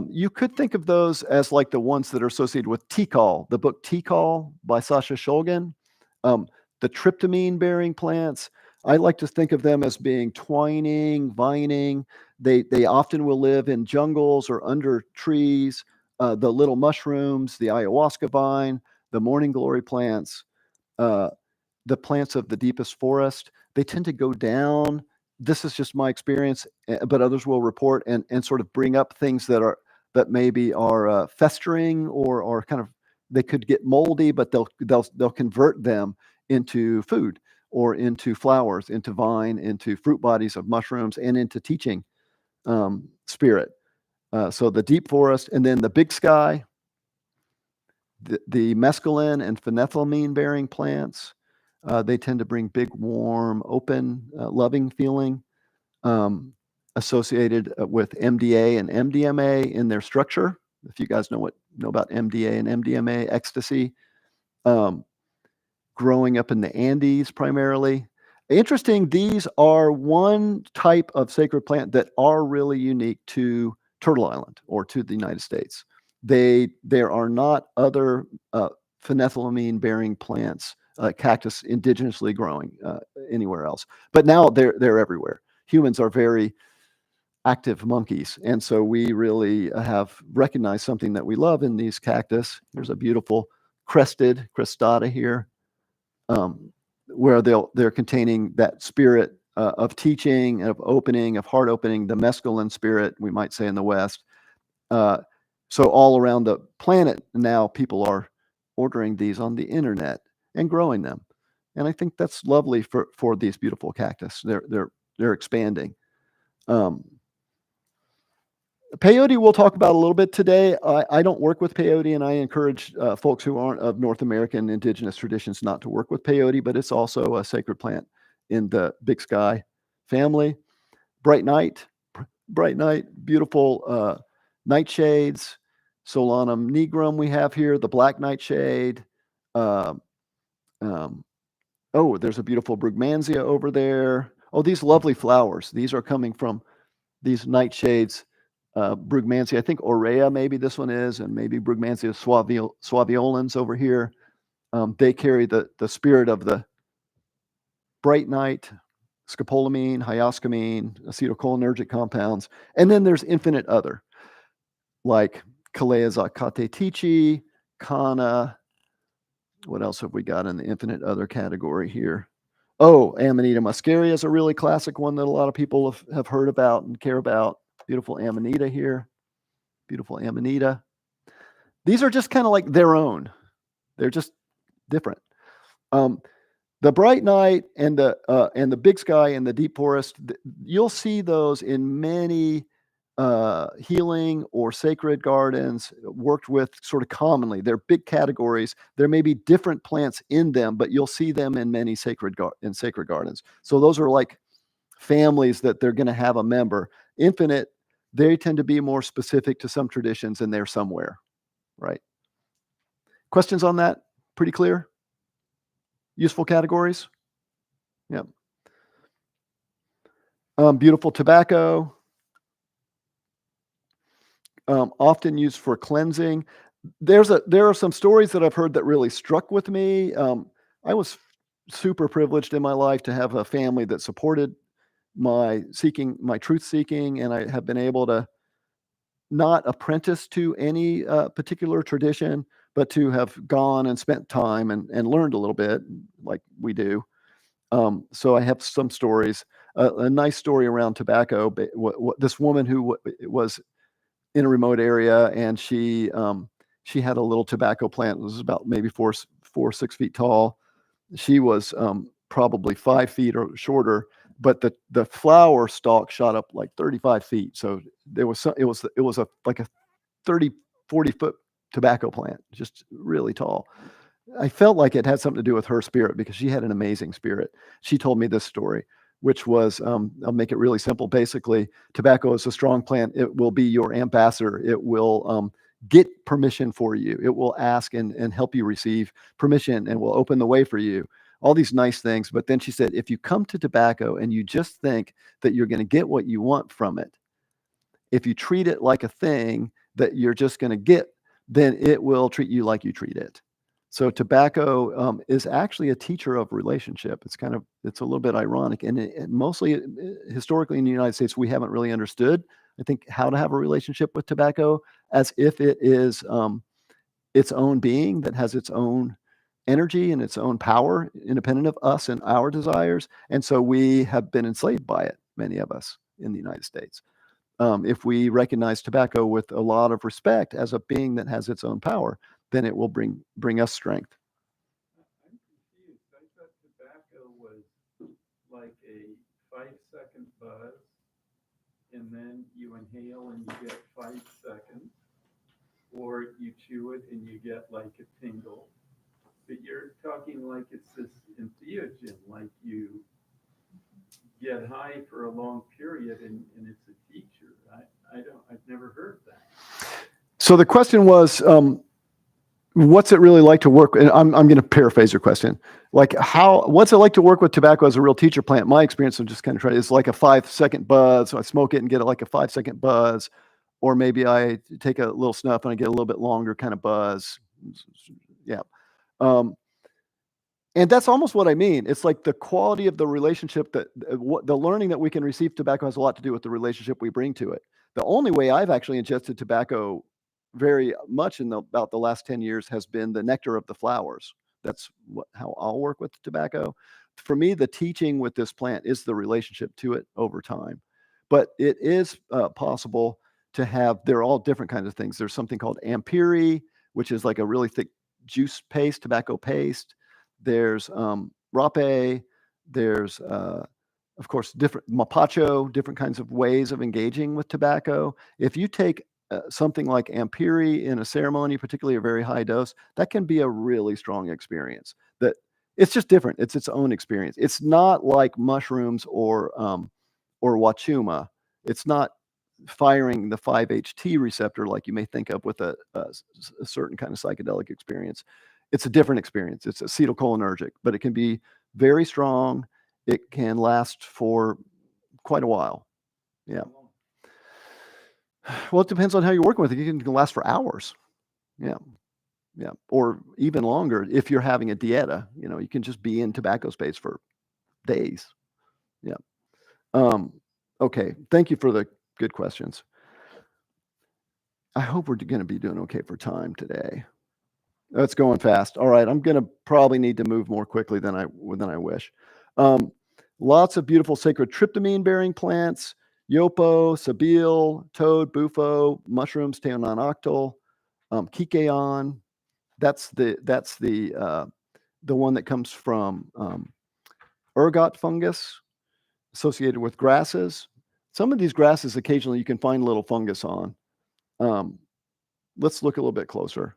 You could think of those as like the ones that are associated with Tikal, the book Tikal by Sasha Shulgin. The tryptamine-bearing plants, I like to think of them as being twining, vining. They often will live in jungles or under trees. The little mushrooms, the ayahuasca vine, the morning glory plants, the plants of the deepest forest, they tend to go down. This is just my experience, but others will report and sort of bring up things that maybe are festering or kind of, they could get moldy, but they'll convert them into food or into flowers, into vine, into fruit bodies of mushrooms, and into teaching spirit. So the deep forest, and then the big sky, the mescaline and phenethylamine-bearing plants. They tend to bring big, warm, open, loving feeling, associated with MDA and MDMA in their structure. If you guys know about MDA and MDMA, ecstasy, growing up in the Andes primarily. Interesting, these are one type of sacred plant that are really unique to Turtle Island or to the United States. There are not other phenethylamine-bearing plants cactus indigenously growing anywhere else. But now they're everywhere. Humans are very active monkeys, and so we really have recognized something that we love in these cactus. There's a beautiful crestata here, where they're containing that spirit of teaching, of opening, of heart opening, the mescaline spirit, we might say in the West. So all around the planet now, people are ordering these on the internet and growing them, and I think that's lovely for these beautiful cactus. They're expanding. Peyote we'll talk about a little bit today. I don't work with peyote, and I encourage folks who aren't of North American indigenous traditions not to work with peyote, but it's also a sacred plant in the big sky family. Bright Night, beautiful nightshades. Solanum nigrum we have here, the black nightshade. Oh, there's a beautiful Brugmansia over there. Oh, these lovely flowers. These are coming from these nightshades. Brugmansia, I think Aurea maybe this one is, and maybe Brugmansia suaviolens over here. They carry the spirit of the bright night, scopolamine, hyoscamine, acetylcholinergic compounds. And then there's infinite other, like Calea zacatetici, Kanna. What else have we got in the infinite other category here? Oh, Amanita muscaria is a really classic one that a lot of people have heard about and care about. Beautiful Amanita here. Beautiful Amanita. These are just kind of like their own. They're just different. The bright night and the big sky and the deep forest, you'll see those in many healing or sacred gardens worked with sort of commonly. They're big categories. There may be different plants in them, but you'll see them in many sacred gardens. So those are like families that they're going to have a member. Infinite, they tend to be more specific to some traditions, and they're somewhere, right? Questions on that? Pretty clear? Useful categories? Yeah. Beautiful tobacco. Often used for cleansing. There are some stories that I've heard that really struck with me. I was super privileged in my life to have a family that supported my truth seeking, and I have been able to not apprentice to any particular tradition, but to have gone and spent time and learned a little bit, like we do. So I have some stories. A nice story around tobacco. This woman who was in a remote area, and she had a little tobacco plant. It was about maybe 6 feet tall. She was probably 5 feet or shorter, but the flower stalk shot up like 35 feet. So it was like a 30, 40 foot tobacco plant, just really tall. I felt like it had something to do with her spirit, because she had an amazing spirit. She told me this story, which was, I'll make it really simple. Basically, tobacco is a strong plant. It will be your ambassador. It will get permission for you. It will ask and help you receive permission, and will open the way for you. All these nice things. But then she said, if you come to tobacco and you just think that you're going to get what you want from it, if you treat it like a thing that you're just going to get, then it will treat you like you treat it. So tobacco is actually a teacher of relationship. It's a little bit ironic, and mostly historically in the United States, we haven't really understood, I think, how to have a relationship with tobacco, as if it is its own being that has its own energy and its own power, independent of us and our desires. And so we have been enslaved by it, many of us in the United States. If we recognize tobacco with a lot of respect as a being that has its own power, then it will bring us strength. I'm confused. I thought tobacco was like a 5-second buzz, and then you inhale and you get 5 seconds, or you chew it and you get like a tingle. But you're talking like it's this entheogen, like you get high for a long period and it's a teacher. I've never heard that. So the question was, what's it really like to work? And I'm going to paraphrase your question. Like, what's it like to work with tobacco as a real teacher plant? My experience, I'm just kind of trying. It's like a 5-second buzz. So I smoke it and get like a 5-second buzz, or maybe I take a little snuff and I get a little bit longer kind of buzz. Yeah. And that's almost what I mean. It's like the quality of the relationship that what the learning that we can receive tobacco has a lot to do with the relationship we bring to it. The only way I've actually ingested tobacco very much in about the last 10 years has been the nectar of the flowers. That's how I'll work with tobacco. For me, the teaching with this plant is the relationship to it over time. But it is possible to have, they're all different kinds of things. There's something called ampiri, which is like a really thick juice paste, tobacco paste. There's rape. There's, of course, different mapacho, different kinds of ways of engaging with tobacco. If you take something like ampiri in a ceremony, particularly a very high dose, that can be a really strong experience. That it's just different. It's its own experience. It's not like mushrooms or wachuma. It's not firing the 5-HT receptor like you may think of with a certain kind of psychedelic experience. It's a different experience. It's acetylcholinergic, but it can be very strong. It can last for quite a while. Yeah. Well, it depends on how you're working with it. It can last for hours. Yeah. Yeah. Or even longer if you're having a dieta. You can just be in tobacco space for days. Yeah. Okay. Thank you for the good questions. I hope we're going to be doing okay for time today. That's going fast. All right. I'm going to probably need to move more quickly than I wish. Lots of beautiful sacred tryptamine-bearing plants. Yopo, sabile, toad, bufo, mushrooms, teonanoctyl, kikeon. That's the one that comes from ergot fungus associated with grasses. Some of these grasses, occasionally you can find little fungus on. Let's look a little bit closer.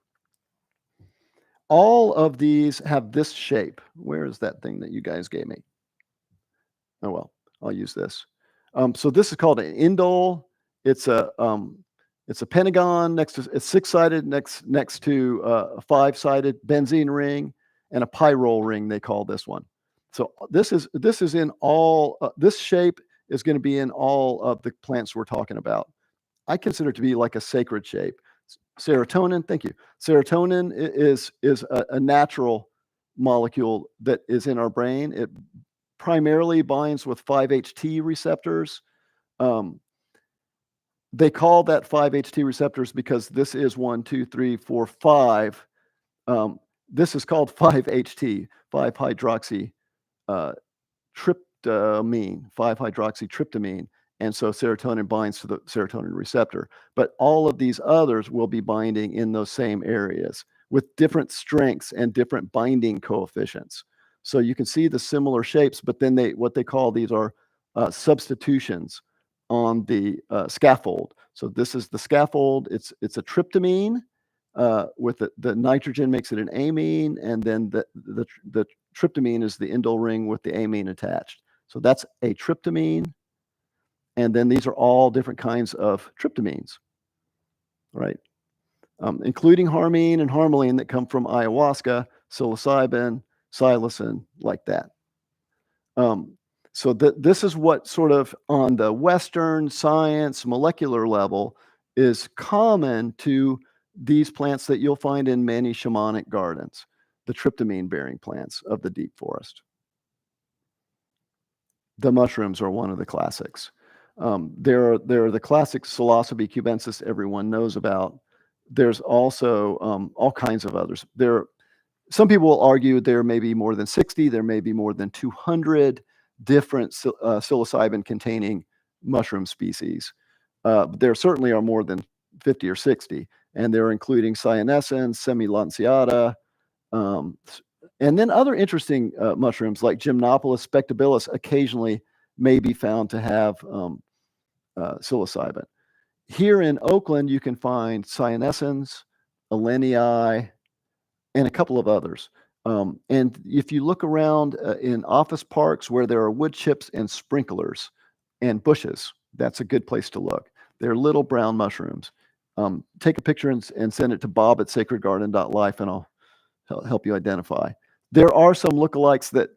All of these have this shape. Where is that thing that you guys gave me? Oh, well, I'll use this. So this is called an indole. It's a pentagon it's six-sided next to a five-sided benzene ring and a pyrrole ring, they call this one. So this is in all, this shape is going to be in all of the plants we're talking about. I consider it to be like a sacred shape. Serotonin, thank you. Serotonin is a natural molecule that is in our brain. It primarily binds with 5-HT receptors. They call that 5-HT receptors because this is 1, 2, 3, 4, 5. This is called 5-HT, 5-hydroxy tryptamine, 5-hydroxytryptamine. And so serotonin binds to the serotonin receptor. But all of these others will be binding in those same areas with different strengths and different binding coefficients. So you can see the similar shapes, but then what they call these are substitutions on the scaffold. So this is the scaffold. It's a tryptamine with the nitrogen makes it an amine, and then the tryptamine is the indole ring with the amine attached. So that's a tryptamine. And then these are all different kinds of tryptamines, right? Including harmine and harmaline that come from ayahuasca, psilocybin, psilocin, like that. So this is what sort of on the Western science molecular level is common to these plants that you'll find in many shamanic gardens, the tryptamine-bearing plants of the deep forest. The mushrooms are one of the classics. There are the classic psilocybe cubensis everyone knows about. There's also all kinds of others. Some people will argue there may be more than 60, there may be more than 200 different psilocybin-containing mushroom species. There certainly are more than 50 or 60, and they're including cyanescens, semilanceata, and then other interesting mushrooms like Gymnopolis spectabilis occasionally may be found to have psilocybin. Here in Oakland, you can find cyanescens, alenii, and a couple of others. And if you look around in office parks where there are wood chips and sprinklers and bushes, that's a good place to look. They're little brown mushrooms. Take a picture and send it to bob@sacredgarden.life, and I'll help you identify. There are some lookalikes that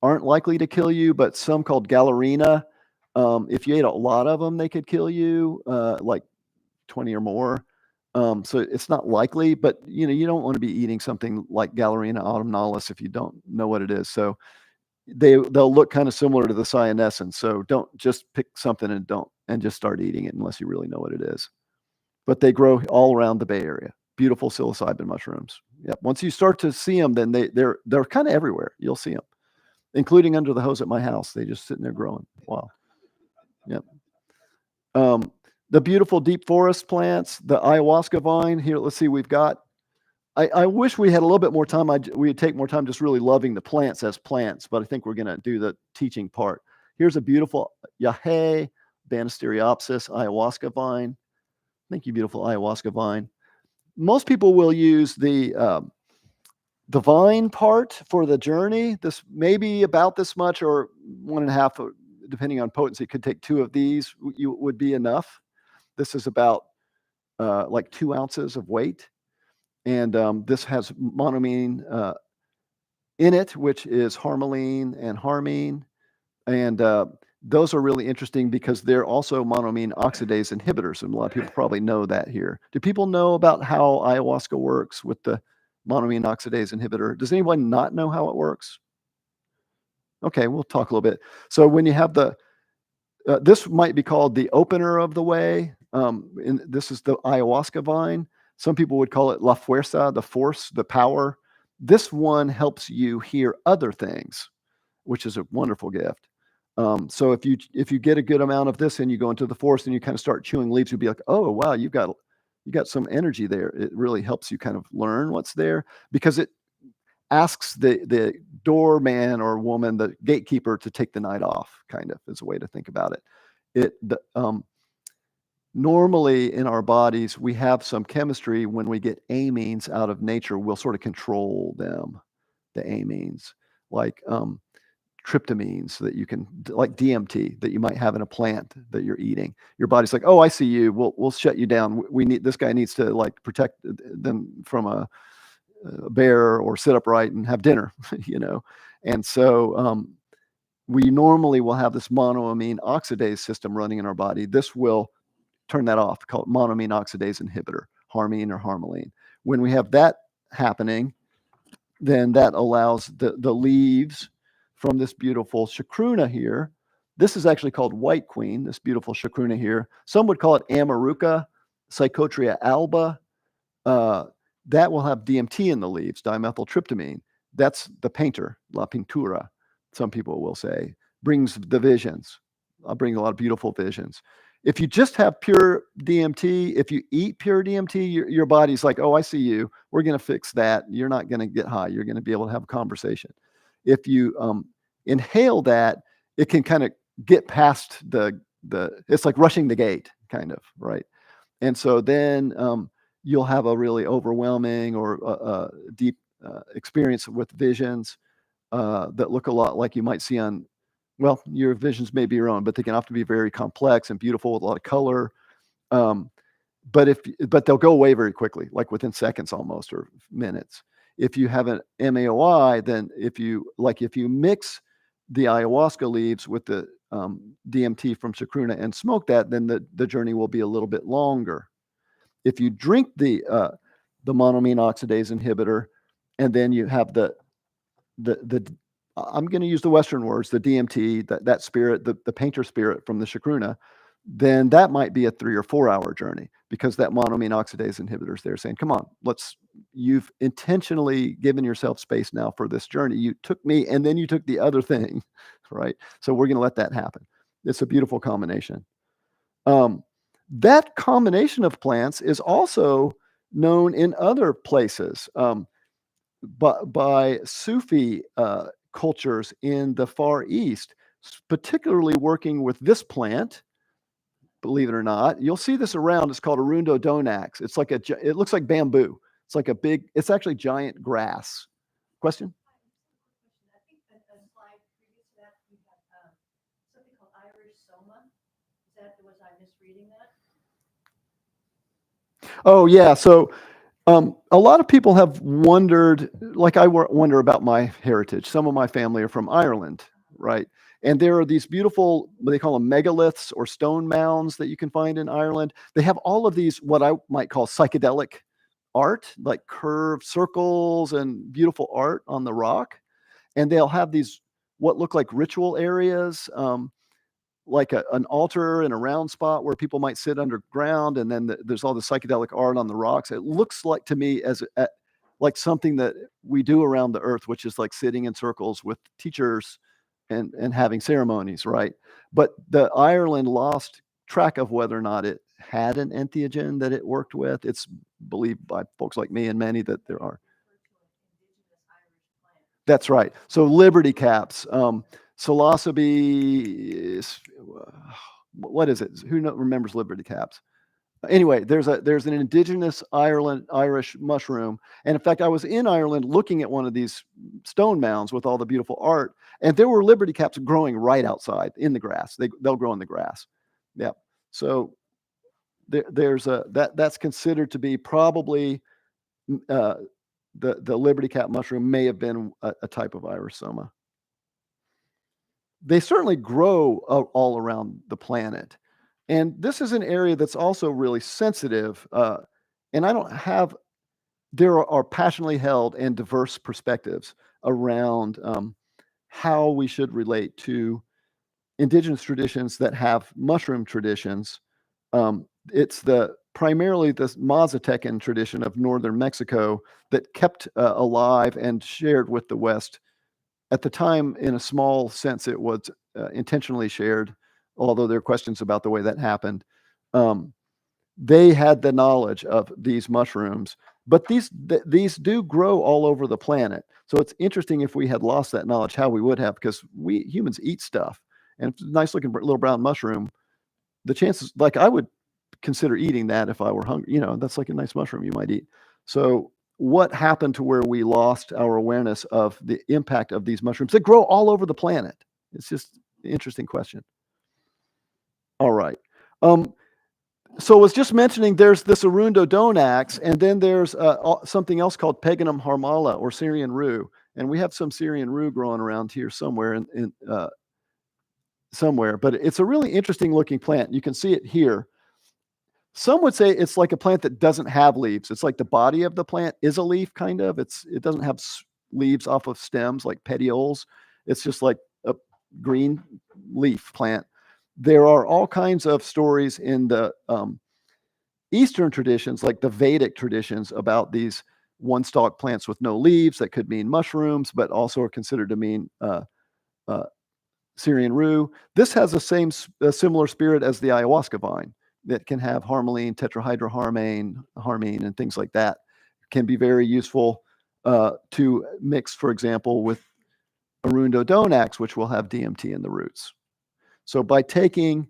aren't likely to kill you, but some called gallerina. If you ate a lot of them, they could kill you, like 20 or more. So it's not likely, but you don't want to be eating something like Galerina autumnalis if you don't know what it is. So they'll look kind of similar to the cyanescens. So don't just pick something and just start eating it unless you really know what it is. But they grow all around the Bay Area. Beautiful psilocybin mushrooms. Yep. Once you start to see them, then they're kind of everywhere. You'll see them, including under the hose at my house. They just sitting there growing. Wow. Yep. The beautiful deep forest plants, the ayahuasca vine. Here, let's see. We've got. I wish we had a little bit more time. We'd take more time just really loving the plants as plants, but I think we're going to do the teaching part. Here's a beautiful Yahe Banisteriopsis ayahuasca vine. Thank you, beautiful ayahuasca vine. Most people will use the vine part for the journey. This may be about this much or 1.5, depending on potency. It could take 2 of these. Would be enough. This is about like 2 ounces of weight. And this has monoamine in it, which is harmaline and harmine. And those are really interesting because they're also monoamine oxidase inhibitors. And a lot of people probably know that here. Do people know about how ayahuasca works with the monoamine oxidase inhibitor? Does anyone not know how it works? Okay, we'll talk a little bit. So when you have this might be called the opener of the way. And this is the ayahuasca vine. Some people would call it la fuerza, the force, the power. This one helps you hear other things, which is a wonderful gift. So if you get a good amount of this and you go into the forest and you kind of start chewing leaves, you'll be like, oh wow, you got some energy there. It really helps you kind of learn what's there because it asks the doorman or woman, the gatekeeper, to take the night off. Kind of is a way to think about it. Normally in our bodies, we have some chemistry. When we get amines out of nature, we'll sort of control them, the amines, like tryptamines that you can, like DMT that you might have in a plant that you're eating. Your body's like, oh, I see you. We'll shut you down. This guy needs to like protect them from a bear or sit upright and have dinner, And so we normally will have this monoamine oxidase system running in our body. This will turn that off, call it monoamine oxidase inhibitor, harmine or harmaline. When we have that happening, then that allows the leaves from this beautiful chacruna here. This is actually called white queen, this beautiful chacruna here. Some would call it Amaruca, Psychotria alba. That will have DMT in the leaves, dimethyltryptamine. That's the painter, la pintura, some people will say, brings the visions. I'll bring a lot of beautiful visions. If you just have pure DMT, if you eat pure DMT, your body's like, oh, I see you. We're going to fix that. You're not going to get high. You're going to be able to have a conversation. If you inhale that, it can kind of get past it's like rushing the gate, kind of, right? And so then you'll have a really overwhelming or deep experience with visions that look a lot like you might see on, well, your visions may be your own, but they can often be very complex and beautiful with a lot of color. But they'll go away very quickly, like within seconds almost, or minutes. If you have an MAOI, then if you mix the ayahuasca leaves with the DMT from chacruna and smoke that, then the journey will be a little bit longer. If you drink the monoamine oxidase inhibitor, and then you have the I'm going to use the Western words, the DMT, that spirit, the painter spirit from the chacruna, then that might be a 3 or 4 hour journey because that monoamine oxidase inhibitor is there saying, come on, you've intentionally given yourself space now for this journey. You took me and then you took the other thing, right? So we're going to let that happen. It's a beautiful combination. That combination of plants is also known in other places. By Sufi cultures in the Far East, particularly working with this plant, believe it or not. You'll see this around. It's called Arundo donax. It's like it looks like bamboo. It's like it's actually giant grass. Question? I think that the slide previous to that, we had something called Irish soma. Was I misreading that? Oh, yeah. So a lot of people have wondered, like I wonder about my heritage. Some of my family are from Ireland, right? And there are these beautiful, what they call them megaliths or stone mounds that you can find in Ireland. They have all of these, what I might call psychedelic art, like curved circles and beautiful art on the rock. And they'll have these, what look like ritual areas, like an altar in a round spot where people might sit underground. And then there's all the psychedelic art on the rocks. It looks like to me like something that we do around the earth, which is like sitting in circles with teachers and having ceremonies, right? But the Ireland lost track of whether or not it had an entheogen that it worked with. It's believed by folks like me and many that there are. That's right. So liberty caps, psilocybe, what is it? Who remembers liberty caps? Anyway, there's an indigenous Irish mushroom. And in fact, I was in Ireland looking at one of these stone mounds with all the beautiful art, and there were liberty caps growing right outside in the grass. They'll grow in the grass. Yeah. So that's considered to be probably the liberty cap mushroom may have been a type of Irisoma. They certainly grow all around the planet. And this is an area that's also really sensitive. And there are passionately held and diverse perspectives around how we should relate to indigenous traditions that have mushroom traditions. It's primarily the Mazatecan tradition of northern Mexico that kept alive and shared with the West. At the time, in a small sense, it was intentionally shared, although there are questions about the way that happened. They had the knowledge of these mushrooms, but these do grow all over the planet. So it's interesting if we had lost that knowledge, how we would have, because we humans eat stuff. And if it's a nice looking little brown mushroom, the chances, like I would consider eating that if I were hungry. That's like a nice mushroom you might eat. So what happened to where we lost our awareness of the impact of these mushrooms that grow all over the planet? It's just an interesting question. All right. So I was just mentioning there's this Arundo donax, and then there's something else called Peganum harmala or Syrian rue. And we have some Syrian rue growing around here somewhere somewhere, but it's a really interesting looking plant. You can see it here. Some would say it's like a plant that doesn't have leaves. It's like the body of the plant is a leaf, kind of. It doesn't have leaves off of stems like petioles. It's just like a green leaf plant. There are all kinds of stories in the Eastern traditions, like the Vedic traditions, about these one-stalk plants with no leaves that could mean mushrooms, but also are considered to mean Syrian rue. This has a similar spirit as the ayahuasca vine that can have harmaline, tetrahydroharmine, and things like that. Can be very useful to mix, for example, with Arundo donax, which will have DMT in the roots. So by taking,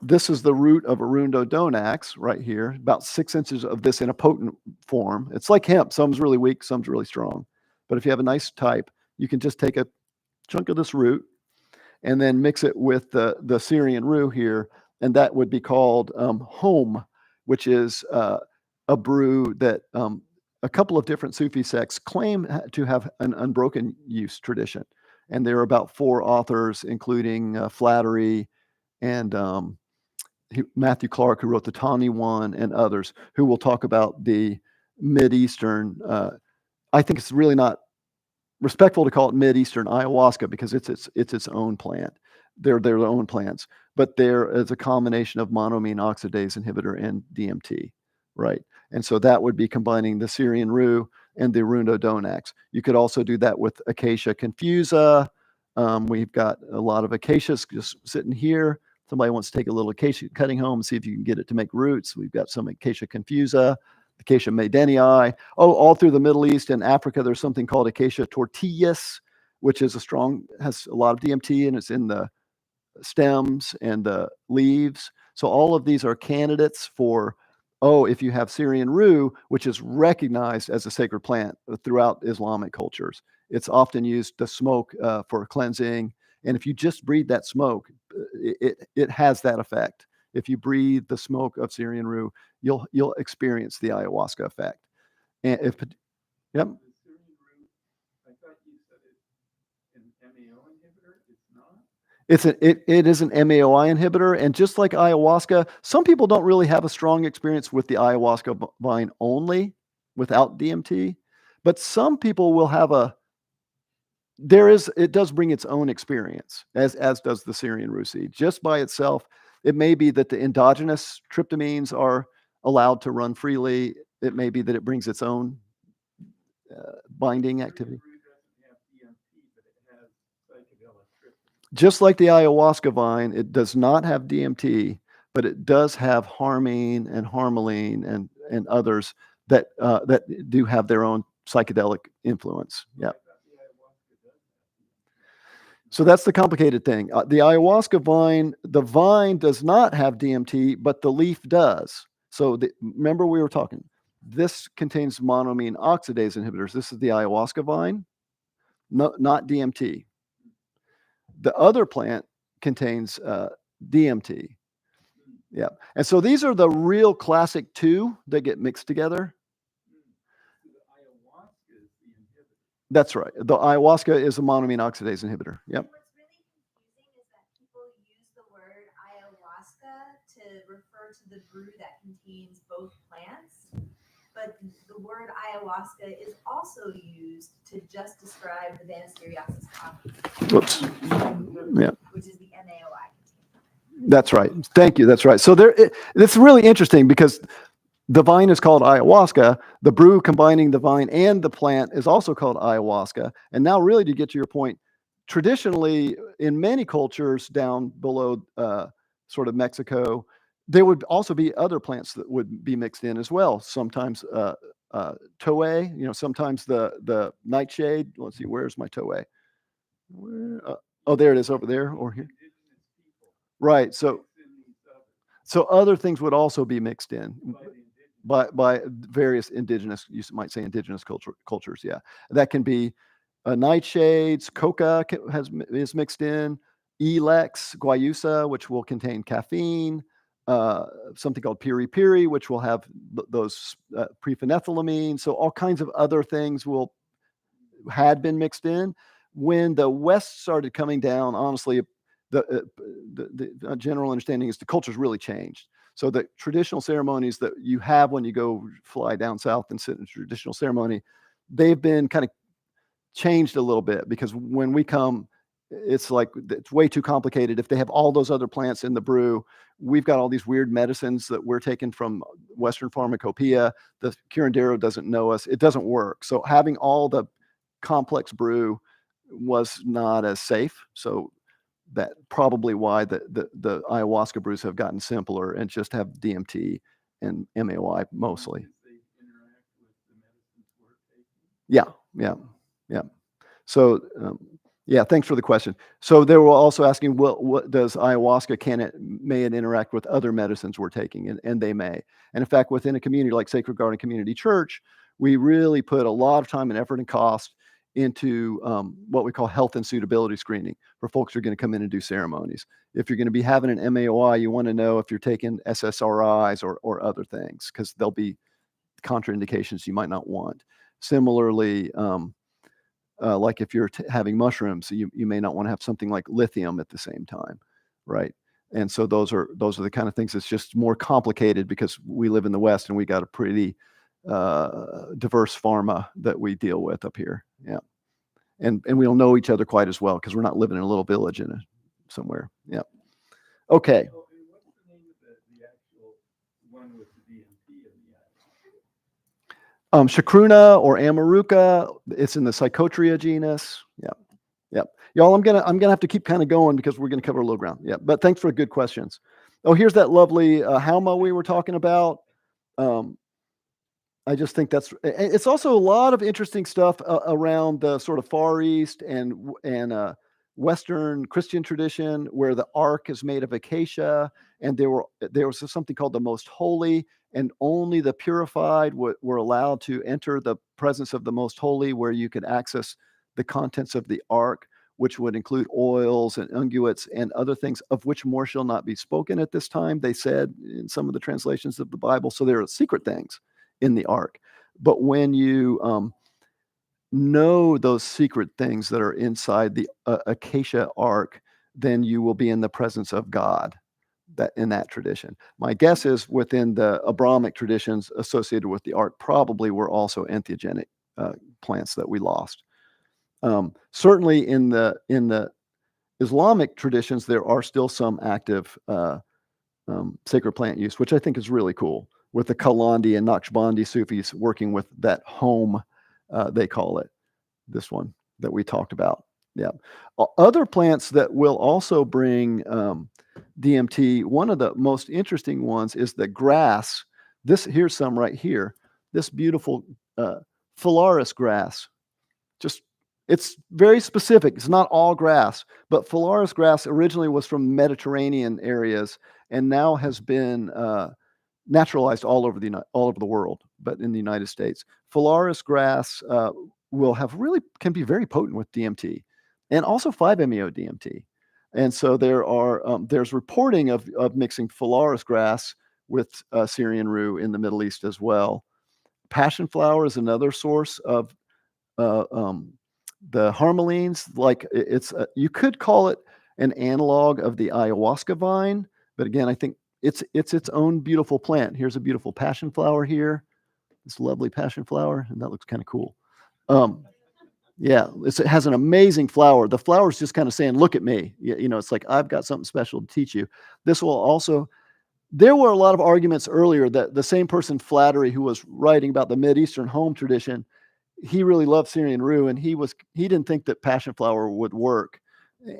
this is the root of Arundo donax right here, about 6 inches of this in a potent form. It's like hemp. Some's really weak, some's really strong. But if you have a nice type, you can just take a chunk of this root and then mix it with the Syrian rue here, and that would be called home, which is a brew that a couple of different Sufi sects claim to have an unbroken use tradition. And there are about 4 authors, including Flattery and Matthew Clark, who wrote the Tawny one, and others, who will talk about the Mideastern. I think it's really not respectful to call it Mideastern ayahuasca because it's its own plant. They're their own plants, but there is a combination of monoamine oxidase inhibitor and DMT, right? And so that would be combining the Syrian rue and the Arundo donax. You could also do that with Acacia confusa. We've got a lot of acacias just sitting here. Somebody wants to take a little acacia cutting home and see if you can get it to make roots. We've got some Acacia confusa, Acacia madenii. All through the Middle East and Africa, there's something called Acacia tortillas, which is has a lot of DMT, and it's in the stems and the leaves. So all of these are candidates for, if you have Syrian rue, which is recognized as a sacred plant throughout Islamic cultures. It's often used to smoke for cleansing. And if you just breathe that smoke, it has that effect. If you breathe the smoke of Syrian rue, you'll experience the ayahuasca effect. And yep. The Syrian rue, I thought you said it's an MAO inhibitor. It is an MAOI inhibitor, and just like ayahuasca, some people don't really have a strong experience with the ayahuasca vine only without DMT, but some people will have it does bring its own experience, as does the Syrian rue seed. Just by itself, it may be that the endogenous tryptamines are allowed to run freely. It may be that it brings its own binding activity. Just like the ayahuasca vine, it does not have DMT, but it does have harmine and harmaline and others that do have their own psychedelic influence. Yeah. So that's the complicated thing. The ayahuasca vine, the vine does not have DMT, but the leaf does. So remember we were talking. This contains monoamine oxidase inhibitors. This is the ayahuasca vine, not DMT. The other plant contains DMT. Yeah. And so these are the real classic two that get mixed together. That's right. The ayahuasca is a monoamine oxidase inhibitor. Yep. What's really confusing is that people use the word ayahuasca to refer to the brew that contains both plants, but the word ayahuasca is also used to just describe the Banisteriopsis coffee. Whoops. Yeah. Which is the MAOI. That's right. Thank you. That's right. So it's really interesting because the vine is called ayahuasca. The brew combining the vine and the plant is also called ayahuasca. And now, really, to get to your point, traditionally, in many cultures down below sort of Mexico, there would also be other plants that would be mixed in as well. Sometimes toei, sometimes the nightshade. Let's see, where's my toei? Oh, there it is over there or here. Right. So other things would also be mixed in by various indigenous, you might say indigenous cultures. Yeah, that can be nightshades, coca is mixed in, elex, guayusa, which will contain caffeine, something called piri-piri, which will have those pre-phenethylamine. So all kinds of other things had been mixed in. When the West started coming down, honestly, the general understanding is the culture's really changed. So the traditional ceremonies that you have when you go fly down south and sit in a traditional ceremony, they've been kind of changed a little bit because when we come, it's like it's way too complicated. If they have all those other plants in the brew, we've got all these weird medicines that we're taking from Western pharmacopoeia. The curandero doesn't know us. It doesn't work. So having all the complex brew was not as safe. So that probably why the ayahuasca brews have gotten simpler and just have DMT and MAOI mostly. Yeah. So, thanks for the question. So they were also asking, what does ayahuasca, may it interact with other medicines we're taking? And they may. And in fact, within a community like Sacred Garden Community Church, we really put a lot of time and effort and cost into what we call health and suitability screening for folks who are going to come in and do ceremonies. If you're going to be having an MAOI, you want to know if you're taking SSRIs or other things, because there'll be contraindications you might not want. Similarly, like if you're having mushrooms, you may not want to have something like lithium at the same time, right? And so those are the kind of things that's just more complicated because we live in the West and we got a pretty diverse pharma that we deal with up here. Yeah. And we don't know each other quite as well because we're not living in a little village somewhere. Yeah. Okay. So, what's the name of the actual one with the DMT in the eye? Chacruna or Amaruca. It's in the Psychotria genus. Yeah. Y'all, I'm gonna have to keep kind of going because we're gonna cover a little ground. Yeah. But thanks for good questions. Oh, here's that lovely Halma we were talking about. I just think it's also a lot of interesting stuff around the sort of Far East and Western Christian tradition where the ark is made of acacia, and there was something called the Most Holy, and only the purified were allowed to enter the presence of the Most Holy, where you could access the contents of the ark, which would include oils and unguents and other things, of which more shall not be spoken at this time, they said in some of the translations of the Bible. So there are secret things in the ark. But when you know those secret things that are inside the acacia ark, then you will be in the presence of God. That in that tradition, my guess is within the Abrahamic traditions associated with the art, probably were also entheogenic plants that we lost. Certainly in the Islamic traditions, there are still some active sacred plant use, which I think is really cool, with the Kalandi and Naqshbandi Sufis working with that home, they call it, this one that we talked about. Yeah. Other plants that will also bring DMT, one of the most interesting ones is the grass. Here's some right here. This beautiful phalaris grass. It's very specific. It's not all grass, but phalaris grass originally was from Mediterranean areas and now has been naturalized all over the world, but in the United States. Phalaris grass can be very potent with DMT and also 5-MeO DMT. And so there's reporting of mixing phalaris grass with Syrian rue in the Middle East as well. Passion flower is another source of the harmalines. Like you could call it an analog of the ayahuasca vine, but again, I think it's its own beautiful plant. Here's a beautiful passion flower here. This lovely passion flower, and that looks kind of cool. Yeah, it has an amazing flower. The flower's just kind of saying, look at me. It's like, I've got something special to teach you. This will also, there were a lot of arguments earlier that the same person, Flattery, who was writing about the Mideastern home tradition, he really loved Syrian rue, and he didn't think that passion flower would work.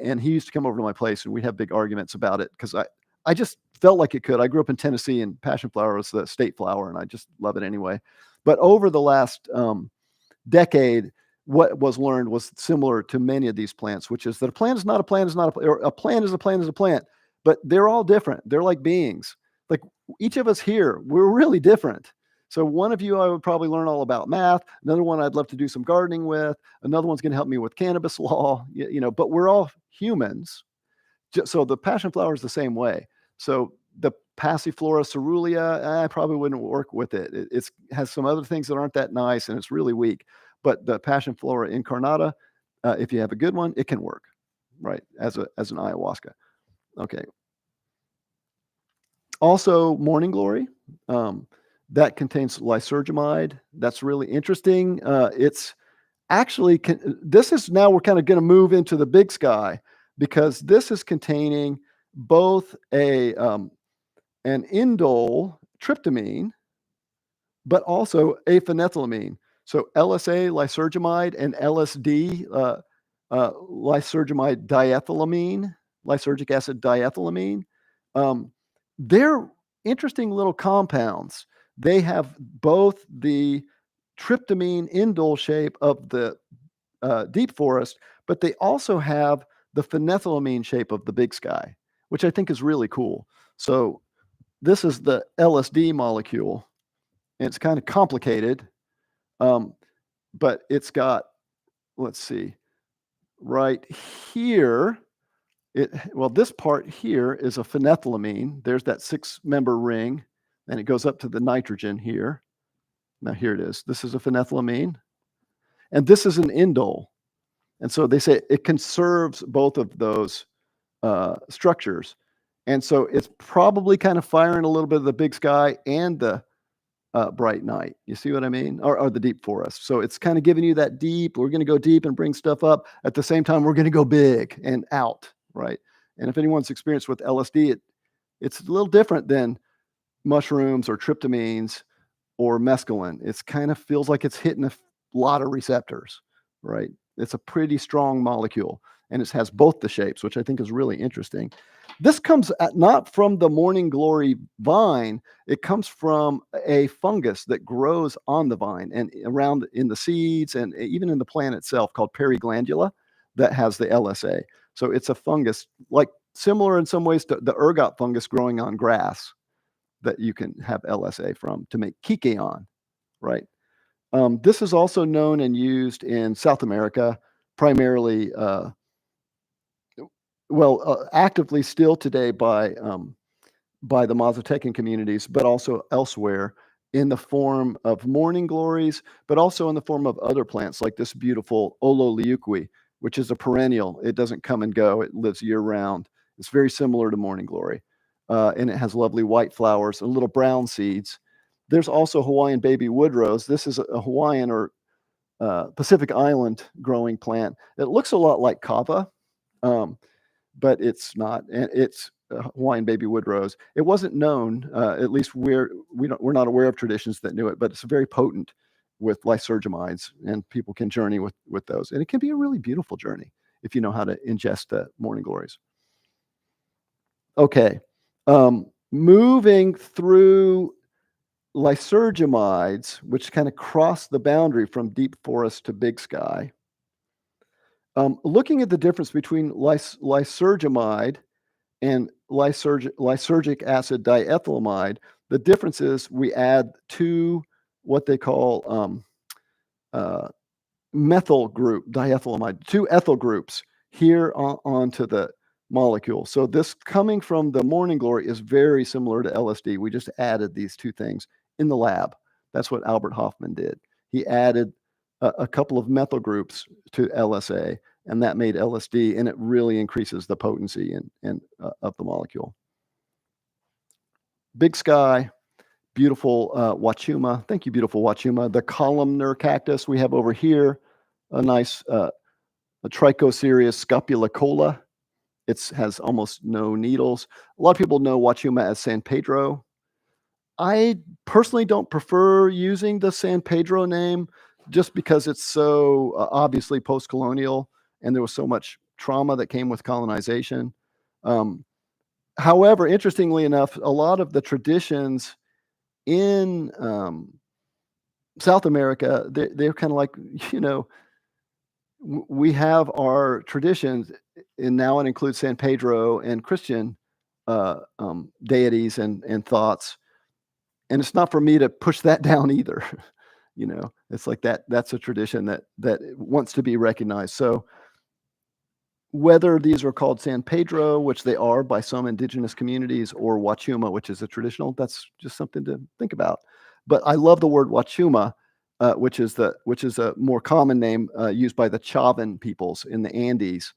And he used to come over to my place, and we'd have big arguments about it because I just felt like it could. I grew up in Tennessee, and passion flower was the state flower, and I just love it anyway. But over the last decade, what was learned was similar to many of these plants, which is that a plant is not a plant is not a, or a plant is a plant is a plant, but they're all different. They're like beings. Like each of us here, we're really different. So one of you, I would probably learn all about math. Another one, I'd love to do some gardening with. Another one's going to help me with cannabis law. But we're all humans. So the passion flower is the same way. So the Passiflora caerulea, I probably wouldn't work with it. It has some other things that aren't that nice, and it's really weak. But the Passionflora incarnata, if you have a good one, it can work, right, as an ayahuasca. Okay. Also, morning glory, that contains lysergamide. That's really interesting. It's actually, we're kind of going to move into the big sky, because this is containing both an indole tryptamine, but also a phenethylamine. So LSA, lysergamide, and LSD, lysergamide diethylamine, lysergic acid diethylamine. They're interesting little compounds. They have both the tryptamine indole shape of the deep forest, but they also have the phenethylamine shape of the big sky, which I think is really cool. So this is the LSD molecule, and it's kind of complicated. But it's got, let's see, right here, this part here is a phenethylamine. There's that 6-member ring, and it goes up to the nitrogen here. Now here it is. This is a phenethylamine, and this is an indole. And so they say it conserves both of those structures. And so it's probably kind of firing a little bit of the big sky and the bright night. You see what I mean? Or the deep forest. So it's kind of giving you that deep. We're going to go deep and bring stuff up. At the same time, we're going to go big and out, right? And if anyone's experienced with LSD, it's a little different than mushrooms or tryptamines or mescaline. It's kind of feels like it's hitting a lot of receptors, right? It's a pretty strong molecule, and it has both the shapes, which I think is really interesting. This comes not from the morning glory vine. It comes from a fungus that grows on the vine and around in the seeds and even in the plant itself, called periglandula, that has the LSA. So it's a fungus, like similar in some ways to the ergot fungus growing on grass, that you can have LSA from to make kikeon, right? This is also known and used in South America, primarily, actively still today by the Mazatecan communities, but also elsewhere in the form of morning glories, but also in the form of other plants like this beautiful Ololiuqui, which is a perennial. It doesn't come and go. It lives year round. It's very similar to morning glory. And it has lovely white flowers and little brown seeds. There's also Hawaiian baby wood rose. This is a Hawaiian or Pacific Island growing plant. It looks a lot like kava, but it's not. And it's Hawaiian baby wood rose. It wasn't known, at least we're not aware of traditions that knew it, but it's very potent with lysergamides, and people can journey with those. And it can be a really beautiful journey if you know how to ingest the morning glories. Okay, moving through lysergamides, which kind of cross the boundary from deep forest to big sky. Looking at the difference between lysergamide and lysergic acid diethylamide, the difference is we add two what they call methyl group diethylamide, two ethyl groups here onto the molecule. So this coming from the morning glory is very similar to LSD. We just added these two things in the lab. That's what Albert Hofmann did. He added a couple of methyl groups to LSA, and that made LSD, and it really increases the potency of the molecule. Big sky, beautiful Wachuma. Thank you, beautiful Wachuma. The columnar cactus we have over here, a nice a Trichocereus scapulicola. It has almost no needles. A lot of people know Wachuma as San Pedro. I personally don't prefer using the San Pedro name just because it's so obviously post-colonial, and there was so much trauma that came with colonization. However, interestingly enough, a lot of the traditions in South America, they're kind of like, we have our traditions, and now it includes San Pedro and Christian deities and thoughts. And it's not for me to push that down either. It's like that's a tradition that wants to be recognized. So whether these are called San Pedro, which they are by some indigenous communities, or Wachuma, which is a traditional, that's just something to think about. But I love the word Wachuma, which is a more common name used by the Chavan peoples in the Andes,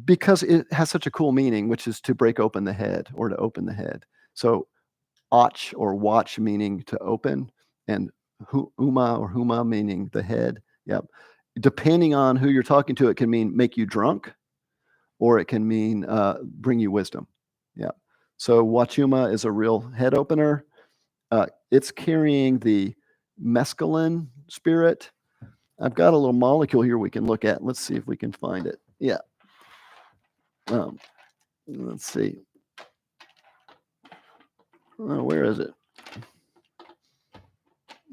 because it has such a cool meaning, which is to break open the head or to open the head. So ach or watch meaning to open, and uma or huma meaning the head. Yep. Depending on who you're talking to, it can mean make you drunk, or it can mean bring you wisdom. Yeah. So Wachuma is a real head opener. It's carrying the mescaline spirit. I've got a little molecule here we can look at. Let's see if we can find it. Yeah. Let's see. Oh, where is it?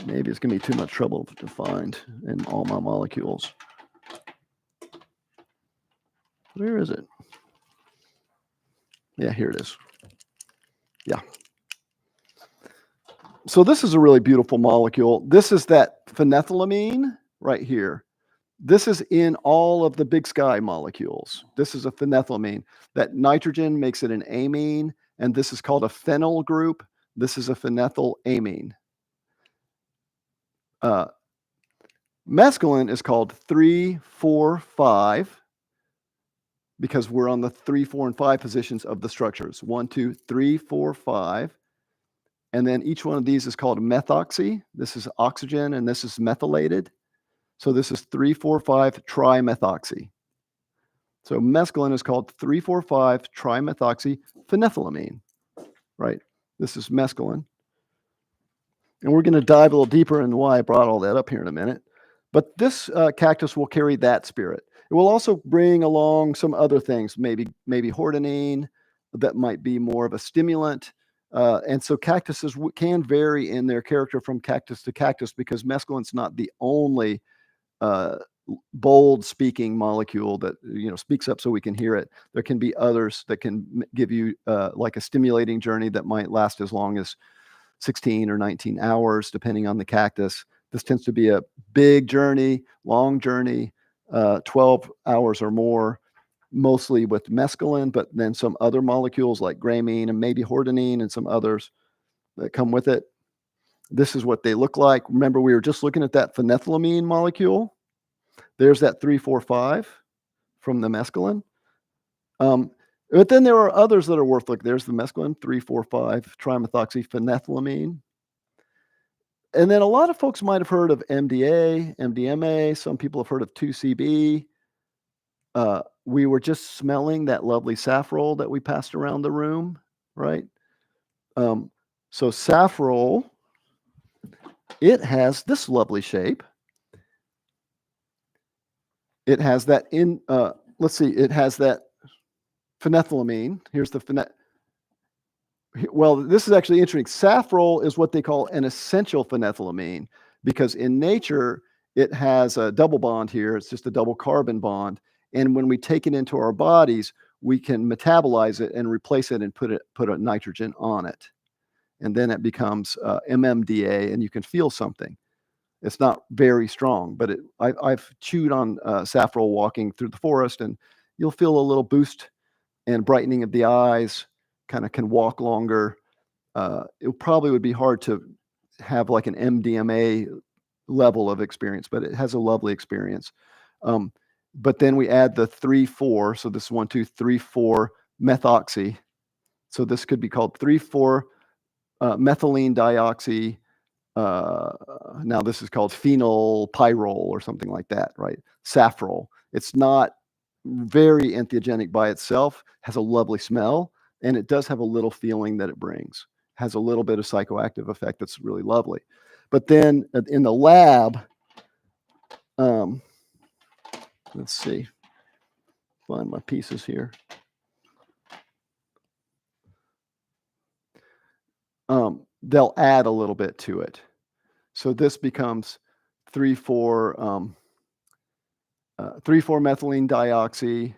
Maybe it's going to be too much trouble to find in all my molecules. Where is it? Yeah, here it is. Yeah. So this is a really beautiful molecule. This is that phenethylamine right here. This is in all of the big sky molecules. This is a phenethylamine. That nitrogen makes it an amine, and this is called a phenyl group. This is a phenethylamine. Mescaline is called 3, 4, 5 because we're on the 3, 4, and 5 positions of the structures. 1, 2, 3, 4, 5. And then each one of these is called methoxy. This is oxygen, and this is methylated. So this is 3, 4, 5 trimethoxy. So mescaline is called 3, 4, 5 trimethoxy phenethylamine, right? This is mescaline. And we're going to dive a little deeper into why I brought all that up here in a minute. But this cactus will carry that spirit. It will also bring along some other things, maybe hordenine, that might be more of a stimulant. And so cactuses can vary in their character from cactus to cactus, because mescaline's not the only bold speaking molecule that speaks up so we can hear it. There can be others that can give you like a stimulating journey that might last as long as 16 or 19 hours, depending on the cactus. This tends to be a big journey, long journey, 12 hours or more, mostly with mescaline, but then some other molecules like gramine and maybe hordenine and some others that come with it. This is what they look like. Remember, we were just looking at that phenethylamine molecule. There's that 3,4,5 from the mescaline. But then there are others that are worth looking. There's the mescaline, 3,4,5, trimethoxyphenethylamine. And then a lot of folks might have heard of MDA, MDMA. Some people have heard of 2CB. We were just smelling that lovely saffrole that we passed around the room, right? So saffrole, it has this lovely shape. It has that let's see, it has that phenethylamine. Here's the well, this is actually interesting. Saffrole is what they call an essential phenethylamine because in nature, it has a double bond here. It's just a double carbon bond. And when we take it into our bodies, we can metabolize it and replace it and put a nitrogen on it. And then it becomes MMDA, and you can feel something. It's not very strong, but I've chewed on saffrole walking through the forest, and you'll feel a little boost and brightening of the eyes, kind of can walk longer. It probably would be hard to have like an MDMA level of experience, but it has a lovely experience. But then we add the 3,4, so this is 1, 2, 3, 4 methoxy. So this could be called 3,4 methylene dioxy. Now this is called phenylpyrrole or something like that, right? Saffrole. It's not very entheogenic by itself, has a lovely smell, and it does have a little feeling that it brings. Has a little bit of psychoactive effect that's really lovely. But then in the lab, let's see, find my pieces here. They'll add a little bit to it. So this becomes 3,4 methylene dioxy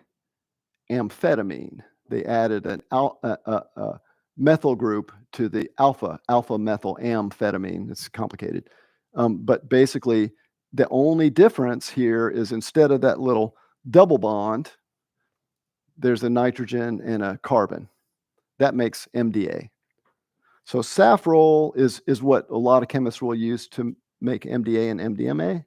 amphetamine. They added an methyl group to the alpha methyl amphetamine. It's complicated. But basically, the only difference here is instead of that little double bond, there's a nitrogen and a carbon. That makes MDA. So saffrole is what a lot of chemists will use to make MDA and MDMA.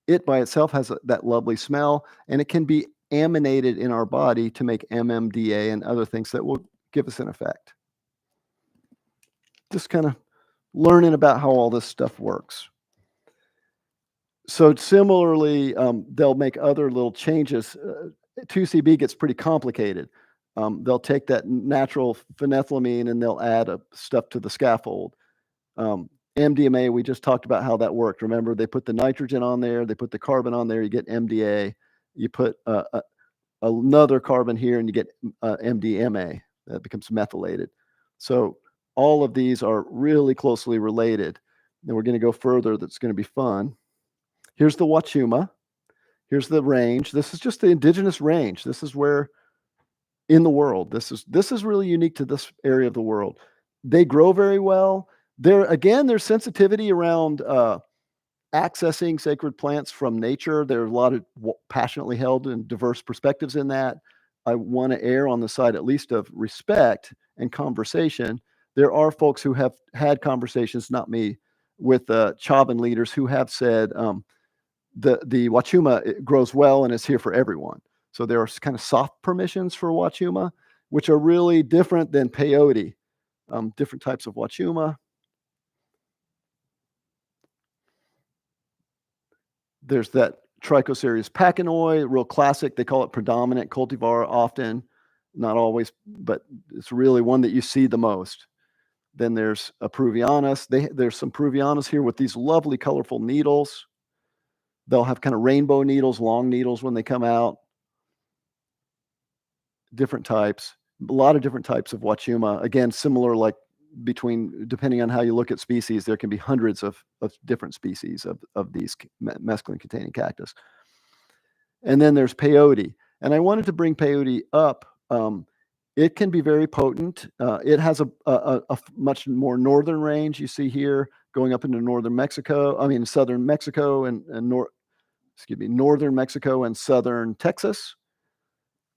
It by itself has that lovely smell, and it can be aminated in our body to make MMDA and other things that will give us an effect. Just kind of learning about how all this stuff works. So similarly, they'll make other little changes. 2CB gets pretty complicated. They'll take that natural phenethylamine and they'll add stuff to the scaffold. MDMA, we just talked about how that worked. Remember, they put the nitrogen on there, they put the carbon on there, you get MDA. You put another carbon here and you get MDMA. That becomes methylated. So all of these are really closely related. And we're going to go further. That's going to be fun. Here's the Wachuma. Here's the range. This is just the indigenous range. This is where in the world. This is really unique to this area of the world. They grow very well. There's sensitivity around accessing sacred plants from nature. There are a lot of passionately held and diverse perspectives in that. I want to err on the side at least of respect and conversation. There are folks who have had conversations, not me, with Chavan leaders who have said the Wachuma grows well and is here for everyone. So there are kind of soft permissions for Wachuma, which are really different than peyote. Different types of Wachuma. There's that Trichocereus pachanoi, real classic. They call it predominant cultivar often, not always, but it's really one that you see the most. Then there's a Peruvianus. There's some Peruvianus here with these lovely colorful needles. They'll have kind of rainbow needles, long needles when they come out. Different types, a lot of different types of Wachuma. Again, similar like depending on how you look at species, there can be hundreds of different species of these mescaline-containing cactus. And then there's peyote. And I wanted to bring peyote up. It can be very potent. It has a much more northern range. You see here going up into southern Mexico and northern Mexico and southern Texas.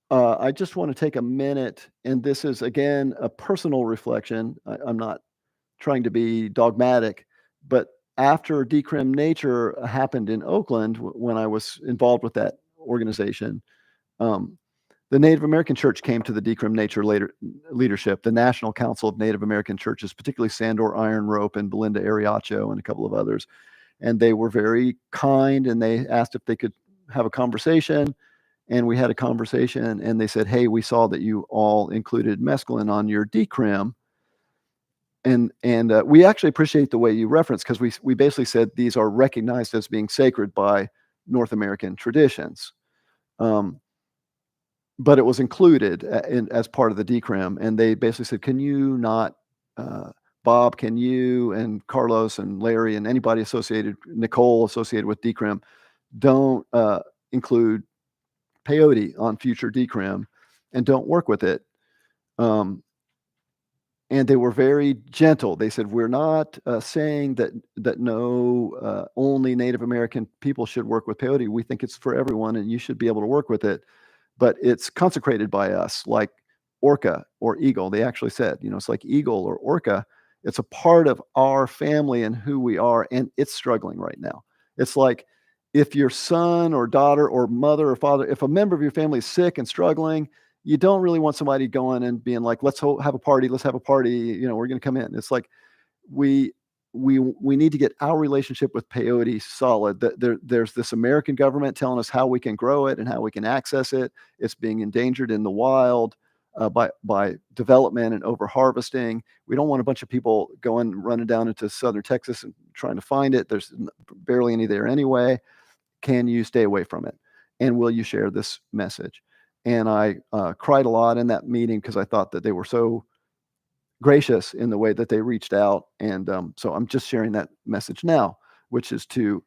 I just want to take a minute, and this is, again, a personal reflection. I'm not trying to be dogmatic, but after Decrim Nature happened in Oakland, when I was involved with that organization, the Native American Church came to the Decrim Nature leadership, the National Council of Native American Churches, particularly Sandor Iron Rope and Belinda Ariacho and a couple of others. And they were very kind, and they asked if they could have a conversation. And we had a conversation, and they said, hey, we saw that you all included mescaline on your Decrim. And we actually appreciate the way you reference, because we basically said these are recognized as being sacred by North American traditions. But it was included as part of the Decrim, and they basically said, can you not, Bob, can you and Carlos and Larry and anybody associated, Nicole associated with Decrim, don't include peyote on future Decrim, and don't work with it. And they were very gentle. They said, we're not saying that no, only Native American people should work with peyote. We think it's for everyone, and you should be able to work with it. But it's consecrated by us, like orca or eagle. They actually said, it's like eagle or orca. It's a part of our family and who we are, and it's struggling right now. It's like if your son or daughter or mother or father, if a member of your family is sick and struggling, you don't really want somebody going and being like, let's have a party. Let's have a party. We're going to come in. It's like we need to get our relationship with peyote solid. There's this American government telling us how we can grow it and how we can access it. It's being endangered in the wild by development and over harvesting. We don't want a bunch of people running down into southern Texas and trying to find it. There's barely any there anyway. Can you stay away from it? And will you share this message? And I cried a lot in that meeting, because I thought that they were so gracious in the way that they reached out. And so I'm just sharing that message now, which is to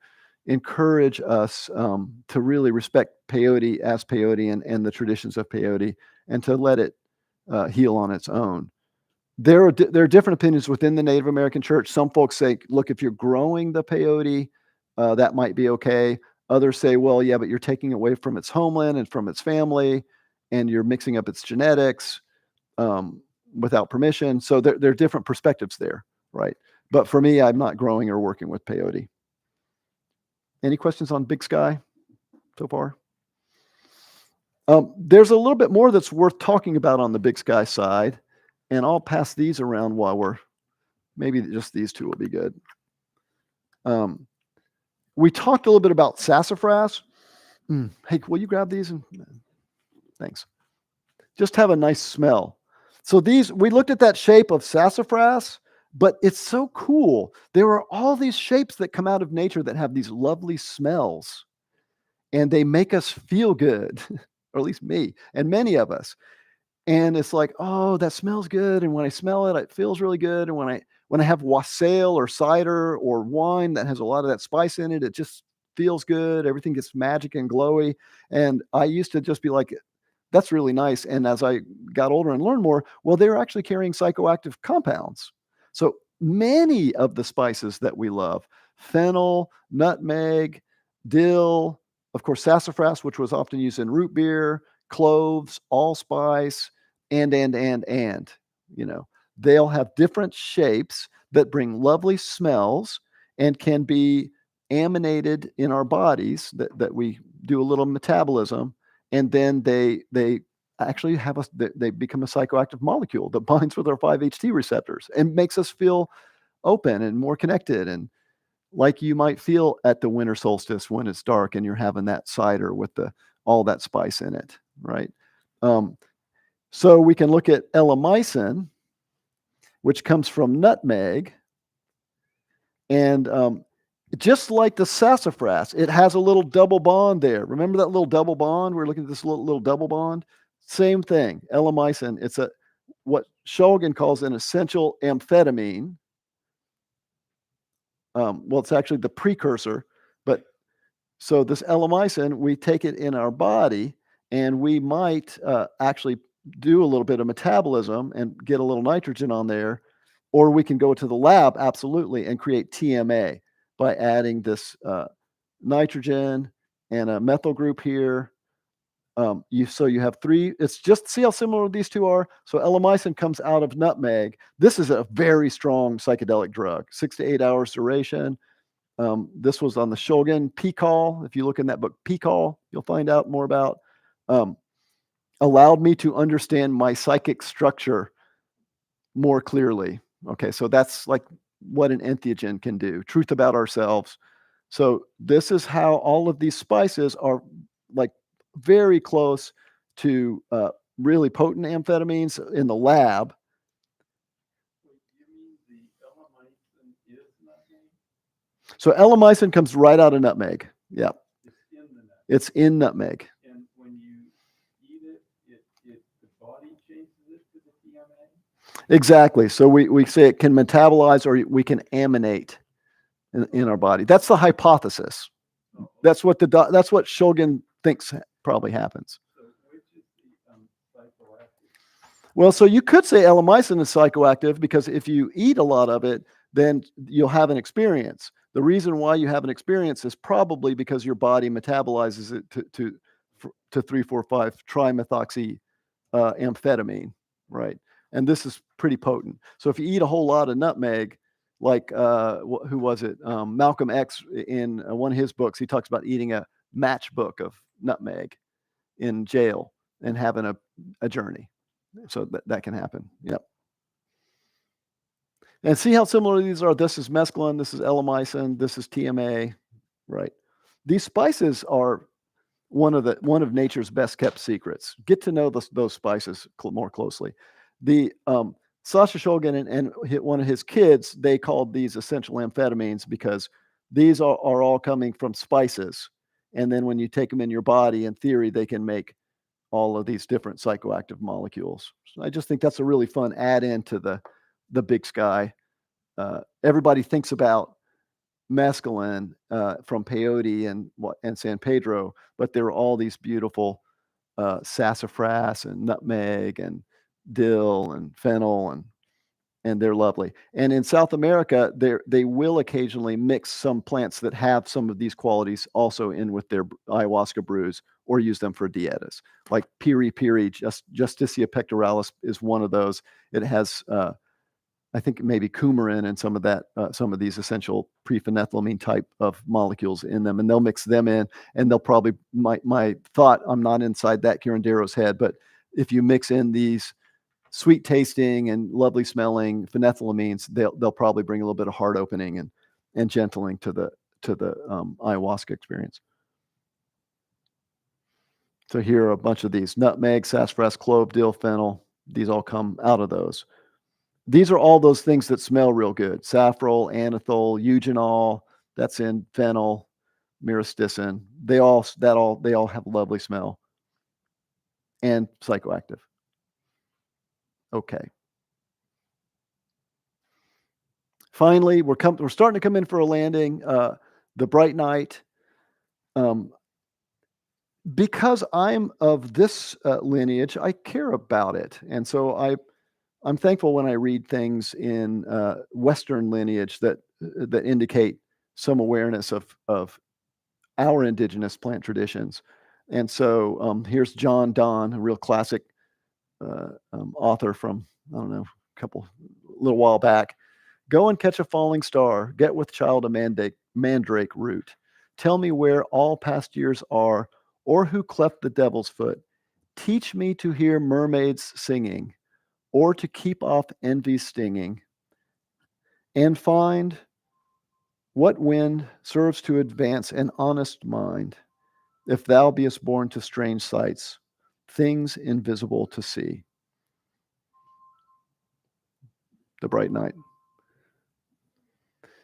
encourage us to really respect peyote as peyote and the traditions of peyote, and to let it heal on its own. There are different opinions within the Native American Church. Some folks say, look, if you're growing the peyote, that might be okay. Others say, well, yeah, but you're taking away from its homeland and from its family, and you're mixing up its genetics without permission. So there are different perspectives there, right? But for me, I'm not growing or working with peyote. Any questions on Big Sky so far? There's a little bit more that's worth talking about on the Big Sky side, and I'll pass these around while maybe just these two will be good. We talked a little bit about sassafras. Hey, will you grab these? Thanks. Just have a nice smell. So we looked at that shape of sassafras, but it's so cool. There are all these shapes that come out of nature that have these lovely smells, and they make us feel good, or at least me and many of us. And it's like, oh, that smells good. And when I smell it, it feels really good. And when I have wassail or cider or wine that has a lot of that spice in it, it just feels good. Everything gets magic and glowy. And I used to just be like, that's really nice. And as I got older and learned more, well, they're actually carrying psychoactive compounds. So many of the spices that we love, fennel, nutmeg, dill, of course, sassafras, which was often used in root beer, cloves, allspice, and, they'll have different shapes that bring lovely smells and can be aminated in our bodies, that we do a little metabolism. And then they actually they become a psychoactive molecule that binds with our 5-HT receptors and makes us feel open and more connected, and like you might feel at the winter solstice when it's dark and you're having that cider with all that spice in it, right? So we can look at L-amycin, which comes from nutmeg, and just like the sassafras, it has a little double bond there. Remember that little double bond? We're looking at this little double bond. Same thing, L-amycin. It's what Shulgin calls an essential amphetamine. Well, it's actually the precursor, but so this L-amycin, we take it in our body, and we might actually do a little bit of metabolism and get a little nitrogen on there, or we can go to the lab, absolutely, and create TMA by adding this nitrogen and a methyl group here. So you have three. It's just, see how similar these two are? So L-amycin comes out of nutmeg. This is a very strong psychedelic drug, 6 to 8 hours duration. This was on the Shogun Pikal. If you look in that book, Pikal, you'll find out more about. Allowed me to understand my psychic structure more clearly. Okay, so that's like what an entheogen can do. Truth about ourselves. So this is how all of these spices are like very close to really potent amphetamines in the lab. You mean the Elamicin is nutmeg? So Elamicin comes right out of nutmeg. Yeah, It's in the nutmeg. it's in nutmeg. And when you eat it, the body changes it to the TMA? Exactly. So we say it can metabolize or we can aminate in our body. That's the hypothesis. That's what Shogun thinks probably happens. So which is the psychoactive? Well, so you could say Elamicin is psychoactive because if you eat a lot of it, then you'll have an experience. The reason why you have an experience is probably because your body metabolizes it to 3,4,5 trimethoxy amphetamine, right? And this is pretty potent. So if you eat a whole lot of nutmeg, like who was it? Malcolm X in one of his books, he talks about eating a matchbook of nutmeg in jail and having a journey. So that can happen. Yep. And see how similar these are. This is mescaline, this is Elamicin, this is TMA, right? These spices are one of nature's best kept secrets. Get to know those spices more closely. The Sasha Shogun and one of his kids, they called these essential amphetamines because these are all coming from spices. And then when you take them in your body, in theory, they can make all of these different psychoactive molecules. So I just think that's a really fun add-in to the big sky. Everybody thinks about mescaline from peyote and San Pedro, but there are all these beautiful sassafras and nutmeg and dill and fennel and they're lovely. And in South America, they will occasionally mix some plants that have some of these qualities also in with their ayahuasca brews or use them for dietas. Like piri piri, Justicia pectoralis is one of those. It has I think maybe coumarin and some of these essential prephenethylamine type of molecules in them, and they'll mix them in, and they'll probably my thought. I'm not inside that curandero's head, but if you mix in these sweet tasting and lovely smelling phenethylamines, they'll probably bring a little bit of heart opening and gentling to the ayahuasca experience. So here are a bunch of these: nutmeg, sassafras, clove, dill, fennel. These all come out of those. These are all those things that smell real good: saffrol, anethole, eugenol. That's in fennel, myristicin. They all have lovely smell and psychoactive. Okay. Finally, we're starting to come in for a landing. The Bright Night. Because I'm of this lineage, I care about it, and so I'm thankful when I read things in Western lineage that indicate some awareness of our indigenous plant traditions. And so here's John Donne, a real classic author from, I don't know, a little while back. Go and catch a falling star, get with child a mandrake root. Tell me where all past years are, or who cleft the devil's foot. Teach me to hear mermaids singing, or to keep off envy's stinging, and find what wind serves to advance an honest mind, if thou beest born to strange sights, things invisible to see. The Bright Night.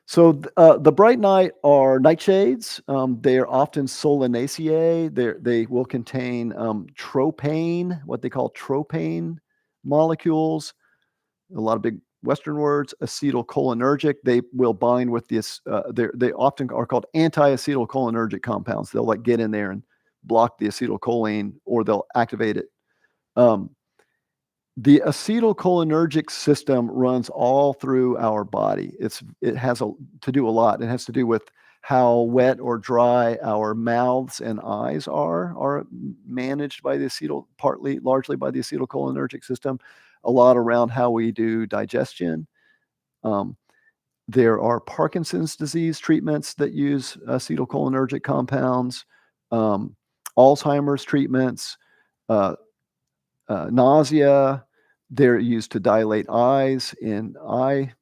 So the Bright Night are nightshades. They are often solanaceae. They will contain tropane, what they call tropane molecules. A lot of big Western words. Acetylcholinergic. They will bind with this. They often are called anti-acetylcholinergic compounds. They'll like get in there and block the acetylcholine, or they'll activate it. The acetylcholinergic system runs all through our body. It has to do a lot. It has to do with how wet or dry our mouths and eyes are managed by the largely by the acetylcholinergic system. A lot around how we do digestion. There are Parkinson's disease treatments that use acetylcholinergic compounds, Alzheimer's treatments, nausea. They're used to dilate eyes in eye.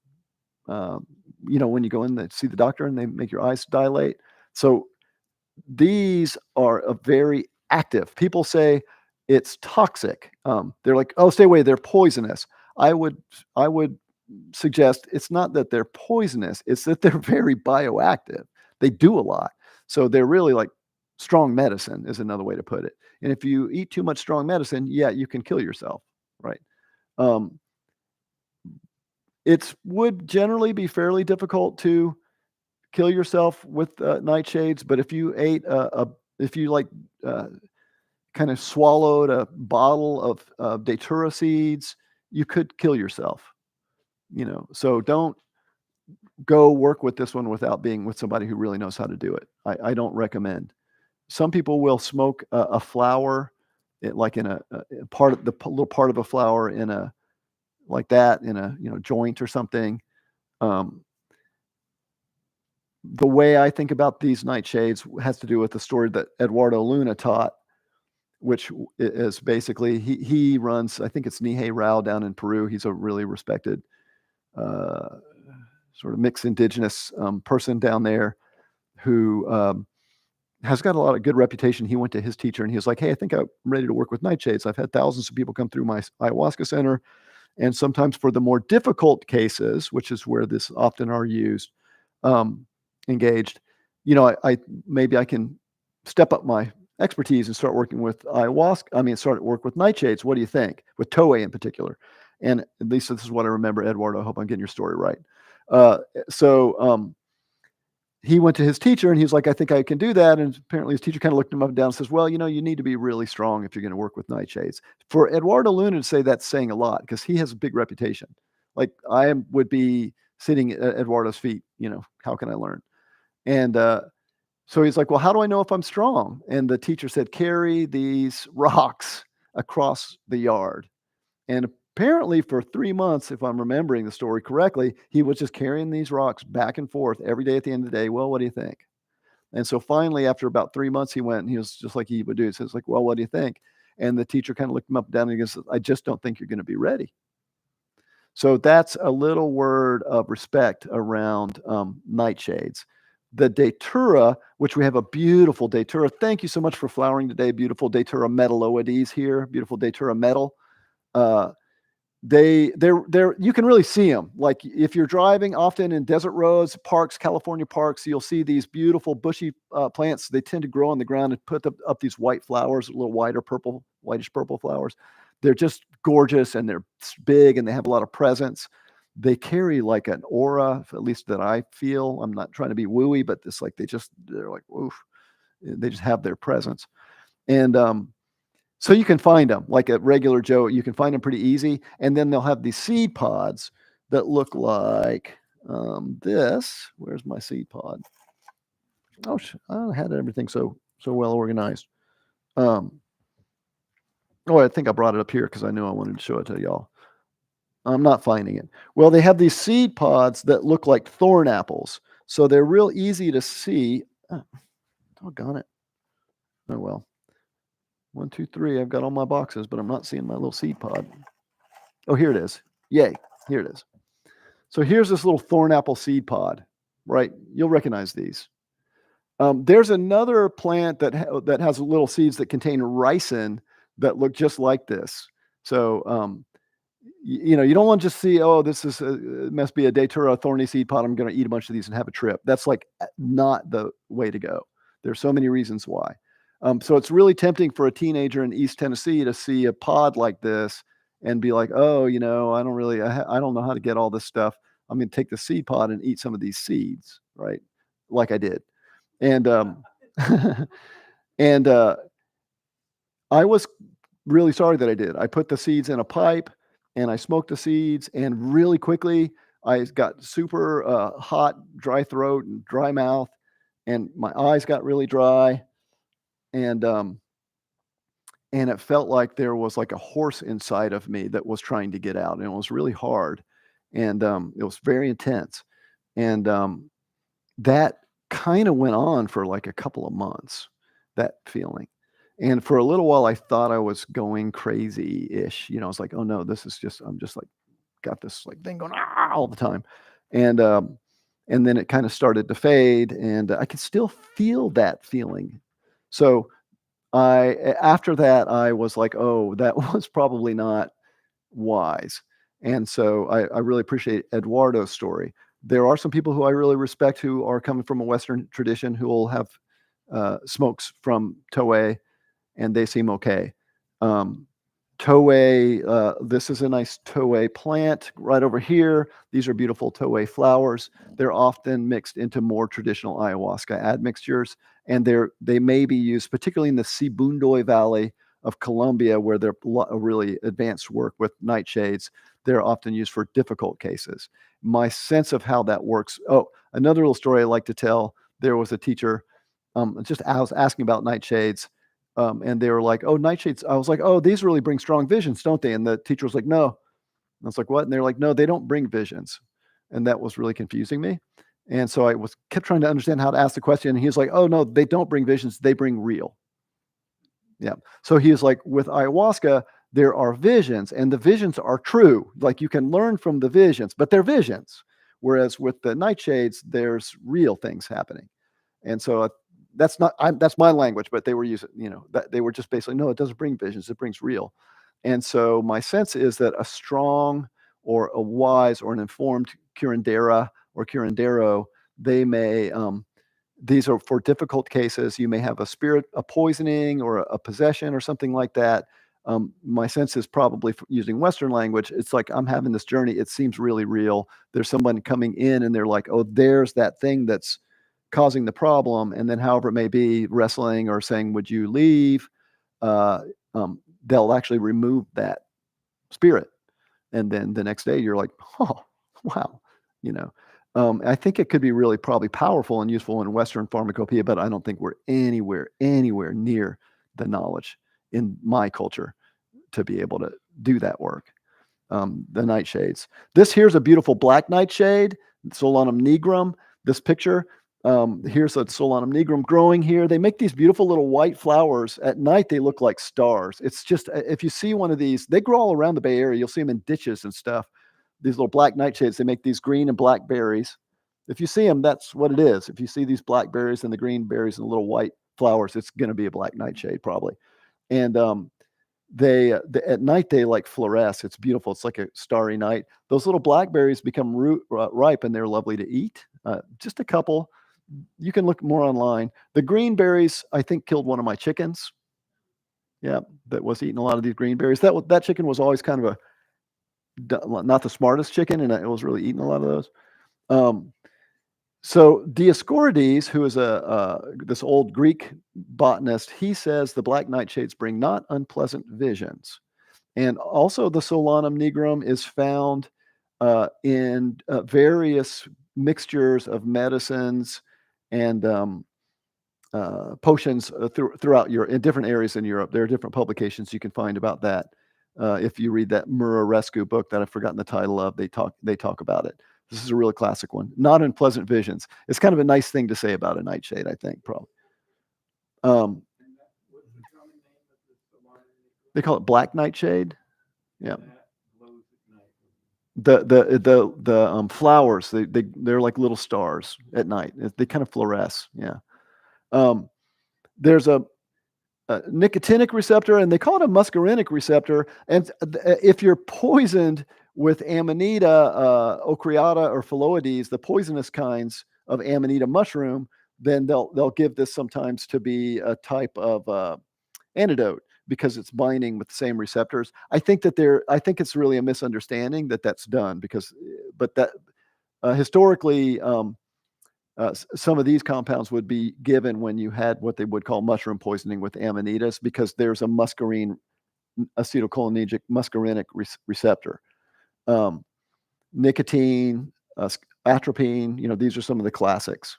When you go in to see the doctor and they make your eyes dilate. So these are a very active. People say it's toxic. They're like, oh, stay away. They're poisonous. I would suggest it's not that they're poisonous. It's that they're very bioactive. They do a lot. So they're really like strong medicine is another way to put it. And if you eat too much strong medicine, yeah, you can kill yourself, right? It would generally be fairly difficult to kill yourself with nightshades, but if you ate if you kind of swallowed a bottle of datura seeds, you could kill yourself. So don't go work with this one without being with somebody who really knows how to do it. I don't recommend. Some people will smoke a flower, like in a part of the little part of a flower in a like that in a joint or something. The way I think about these nightshades has to do with the story that Eduardo Luna taught, which is basically he runs, I think it's Nihei Rao down in Peru. He's a really respected sort of mixed indigenous person down there who has got a lot of good reputation. He went to his teacher and he was like, hey, I think I'm ready to work with nightshades. I've had thousands of people come through my ayahuasca center. And sometimes for the more difficult cases, which is where this often are used, engaged, maybe I can step up my expertise and start working with ayahuasca. Start work with nightshades. What do you think? With Toei in particular. And at least this is what I remember, Eduardo. I hope I'm getting your story right. He went to his teacher and he was like, I think I can do that. And apparently his teacher kind of looked him up and down and says, well, you need to be really strong if you're going to work with nightshades. For Eduardo Luna to say that's saying a lot because he has a big reputation. Like would be sitting at Eduardo's feet, how can I learn? And so he's like, well, how do I know if I'm strong? And the teacher said, carry these rocks across the yard. And apparently for 3 months, if I'm remembering the story correctly, he was just carrying these rocks back and forth every day at the end of the day. Well, what do you think? And so finally, after about 3 months, he went and he was just like he would do. He says like, well, what do you think? And the teacher kind of looked him up and down and he goes, I just don't think you're going to be ready. So that's a little word of respect around nightshades. The datura, which we have a beautiful datura. Thank you so much for flowering today. Beautiful datura metalloides here. Beautiful datura metal. They're you can really see them. Like if you're driving often in desert roads, parks, California parks, you'll see these beautiful bushy plants. They tend to grow on the ground and put up these white flowers, a little whitish purple flowers. They're just gorgeous and they're big and they have a lot of presence. They carry like an aura, at least that I feel. I'm not trying to be wooey, but it's like they're like, oof. They just have their presence. And so you can find them like a regular Joe. You can find them pretty easy. And then they'll have these seed pods that look like this. Where's my seed pod? Oh, I had everything so well organized. I think I brought it up here because I knew I wanted to show it to y'all. I'm not finding it. Well, they have these seed pods that look like thorn apples. So they're real easy to see. Oh, doggone it. Oh, well. 1, 2, 3. I've got all my boxes, but I'm not seeing my little seed pod. Oh, here it is. Yay. Here it is. So here's this little thorn apple seed pod, right? You'll recognize these. There's another plant that has little seeds that contain ricin that look just like this. So, you don't want to just see, oh, this is it must be a datura thorny seed pod. I'm going to eat a bunch of these and have a trip. That's like not the way to go. There's so many reasons why. So it's really tempting for a teenager in East Tennessee to see a pod like this and be like, oh, I don't know how to get all this stuff. I'm going to take the seed pod and eat some of these seeds, right? Like I did. And and I was really sorry that I did. I put the seeds in a pipe and I smoked the seeds, and really quickly I got super hot, dry throat and dry mouth, and my eyes got really dry. And it felt like there was like a horse inside of me that was trying to get out, and it was really hard, and it was very intense. And that kind of went on for like a couple of months, that feeling. And for a little while, I thought I was going crazy-ish. I was like, oh no, I'm just like, got this like thing going all the time. And then it kind of started to fade, and I could still feel that feeling. So after that, I was like, oh, that was probably not wise. And so I really appreciate Eduardo's story. There are some people who I really respect who are coming from a Western tradition who will have smokes from Toei, and they seem okay. Toei, this is a nice Toei plant right over here. These are beautiful Toei flowers. They're often mixed into more traditional ayahuasca admixtures, and they may be used, particularly in the Sibundoy Valley of Colombia, where they're really advanced work with nightshades. They're often used for difficult cases. My sense of how that works. Oh, another little story I like to tell. There was a teacher, I was asking about nightshades, and they were like, "Oh, nightshades." I was like, "Oh, these really bring strong visions, don't they?" And the teacher was like, "No." And I was like, "What?" And they're like, "No, they don't bring visions." And that was really confusing me. And so I kept trying to understand how to ask the question. And he was like, "Oh no, they don't bring visions. They bring real." Yeah. So he was like, with ayahuasca, there are visions, and the visions are true. Like you can learn from the visions, but they're visions. Whereas with the nightshades, there's real things happening. And so that's my language, but they were using, that they were just basically, no, it doesn't bring visions, it brings real. And so my sense is that a strong or a wise or an informed curandera or curandero, they may, these are for difficult cases. You may have a poisoning or a possession or something like that. My sense is probably using Western language. It's like, I'm having this journey. It seems really real. There's someone coming in and they're like, oh, there's that thing that's causing the problem. And then however it may be, wrestling or saying, would you leave? Uh, they'll actually remove that spirit. And then the next day you're like, oh, wow. I think it could be really probably powerful and useful in Western pharmacopoeia, but I don't think we're anywhere near the knowledge in my culture to be able to do that work. The nightshades. This here's a beautiful black nightshade, Solanum nigrum. This picture, here's a Solanum nigrum growing here. They make these beautiful little white flowers. At night, they look like stars. It's just, if you see one of these, they grow all around the Bay Area. You'll see them in ditches and stuff. These little black nightshades, they make these green and black berries. If you see them, that's what it is. If you see these black berries and the green berries and the little white flowers, it's going to be a black nightshade probably. And they at night they like fluoresce. It's beautiful. It's like a starry night. Those little blackberries become ripe and they're lovely to eat. Just a couple. You can look more online. The green berries, I think, killed one of my chickens. Yeah, that was eating a lot of these green berries. That chicken was always kind of not the smartest chicken, and it was really eating a lot of those. So Dioscorides, who is this old Greek botanist, he says the black nightshades bring not unpleasant visions. And also the Solanum nigrum is found in various mixtures of medicines and potions throughout Europe, in different areas in Europe. There are different publications you can find about that. If you read that Murarescu book that I've forgotten the title of, they talk about it. This is a really classic one. Not unpleasant visions. It's kind of a nice thing to say about a nightshade, I think, probably. They call it black nightshade. Yeah. The flowers, they're like little stars at night. They kind of fluoresce. Yeah. There's a nicotinic receptor, and they call it a muscarinic receptor. And if you're poisoned with Amanita, ocreata, or phalloides, the poisonous kinds of Amanita mushroom, then they'll give this sometimes to be a type of antidote because it's binding with the same receptors. I think it's really a misunderstanding that that's done but that historically. Some of these compounds would be given when you had what they would call mushroom poisoning with amanitas, because there's a acetylcholinergic muscarinic receptor. Nicotine, atropine, these are some of the classics.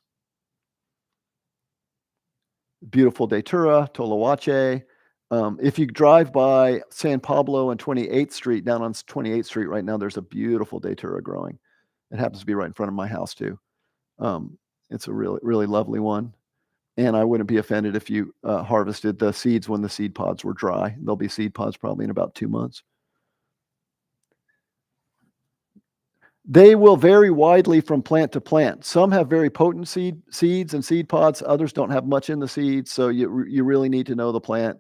Beautiful datura, toloache. If you drive by San Pablo and 28th Street, down on 28th Street right now, there's a beautiful datura growing. It happens to be right in front of my house too. It's a really, really lovely one. And I wouldn't be offended if you harvested the seeds when the seed pods were dry. There'll be seed pods probably in about 2 months. They will vary widely from plant to plant. Some have very potent seeds and seed pods. Others don't have much in the seeds. So you really need to know the plant.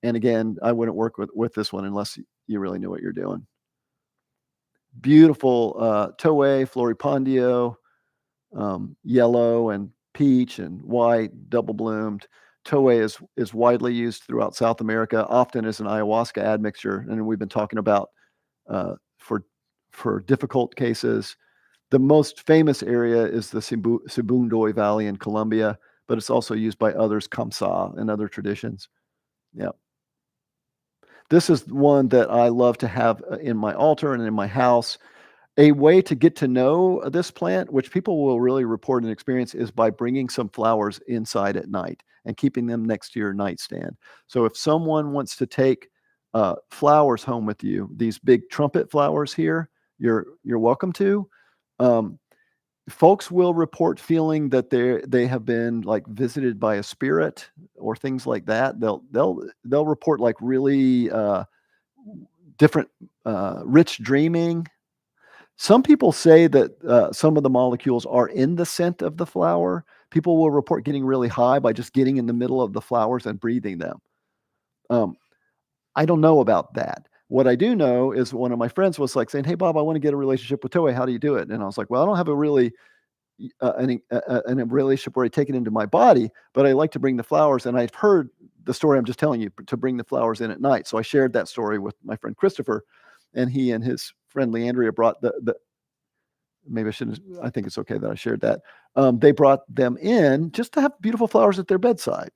And again, I wouldn't work with this one unless you really knew what you're doing. Beautiful Toei, Floripondio, yellow and peach and white, double bloomed. Toei is widely used throughout South America, often as an ayahuasca admixture. And we've been talking about for difficult cases. The most famous area is the Sibundoy Valley in Colombia, but it's also used by others, Kamsa and other traditions. Yeah. This is one that I love to have in my altar and in my house. A way to get to know this plant, which people will really report and experience, is by bringing some flowers inside at night and keeping them next to your nightstand. So if someone wants to take flowers home with you, these big trumpet flowers here, you're welcome to. Folks will report feeling that they have been like visited by a spirit or things like that. They'll report like really different rich dreaming. Some people say that some of the molecules are in the scent of the flower. People will report getting really high by just getting in the middle of the flowers and breathing them. I don't know about that. What I do know is one of my friends was like saying, "Hey, Bob, I want to get a relationship with Toei. How do you do it?" And I was like, "Well, I don't have a really a relationship where I take it into my body, but I like to bring the flowers." And I've heard the story I'm just telling you, to bring the flowers in at night. So I shared that story with my friend Christopher, and he and his friend Leandria brought the maybe I shouldn't. I think it's okay that I shared that. They brought them in just to have beautiful flowers at their bedside.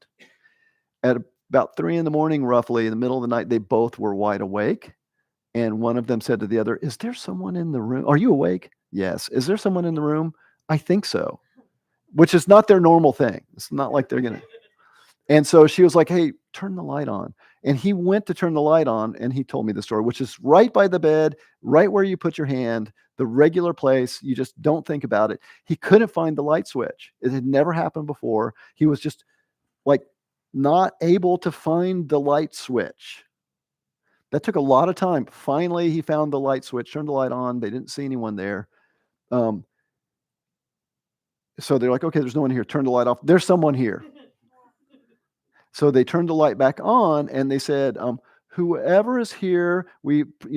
At about 3 a.m, roughly in the middle of the night, they both were wide awake. And one of them said to the other, "Is there someone in the room? Are you awake?" "Yes." "Is there someone in the room?" "I think so," which is not their normal thing. It's not like they're going to. And so she was like, "Hey, turn the light on." And he went to turn the light on, and he told me the story, which is right by the bed, right where you put your hand, the regular place. You just don't think about it. He couldn't find the light switch. It had never happened before. He was just like not able to find the light switch. That took a lot of time. Finally, he found the light switch, turned the light on. They didn't see anyone there. So they're like, "Okay, there's no one here. Turn the light off. There's someone here." So they turned the light back on, and they said, "Whoever is here,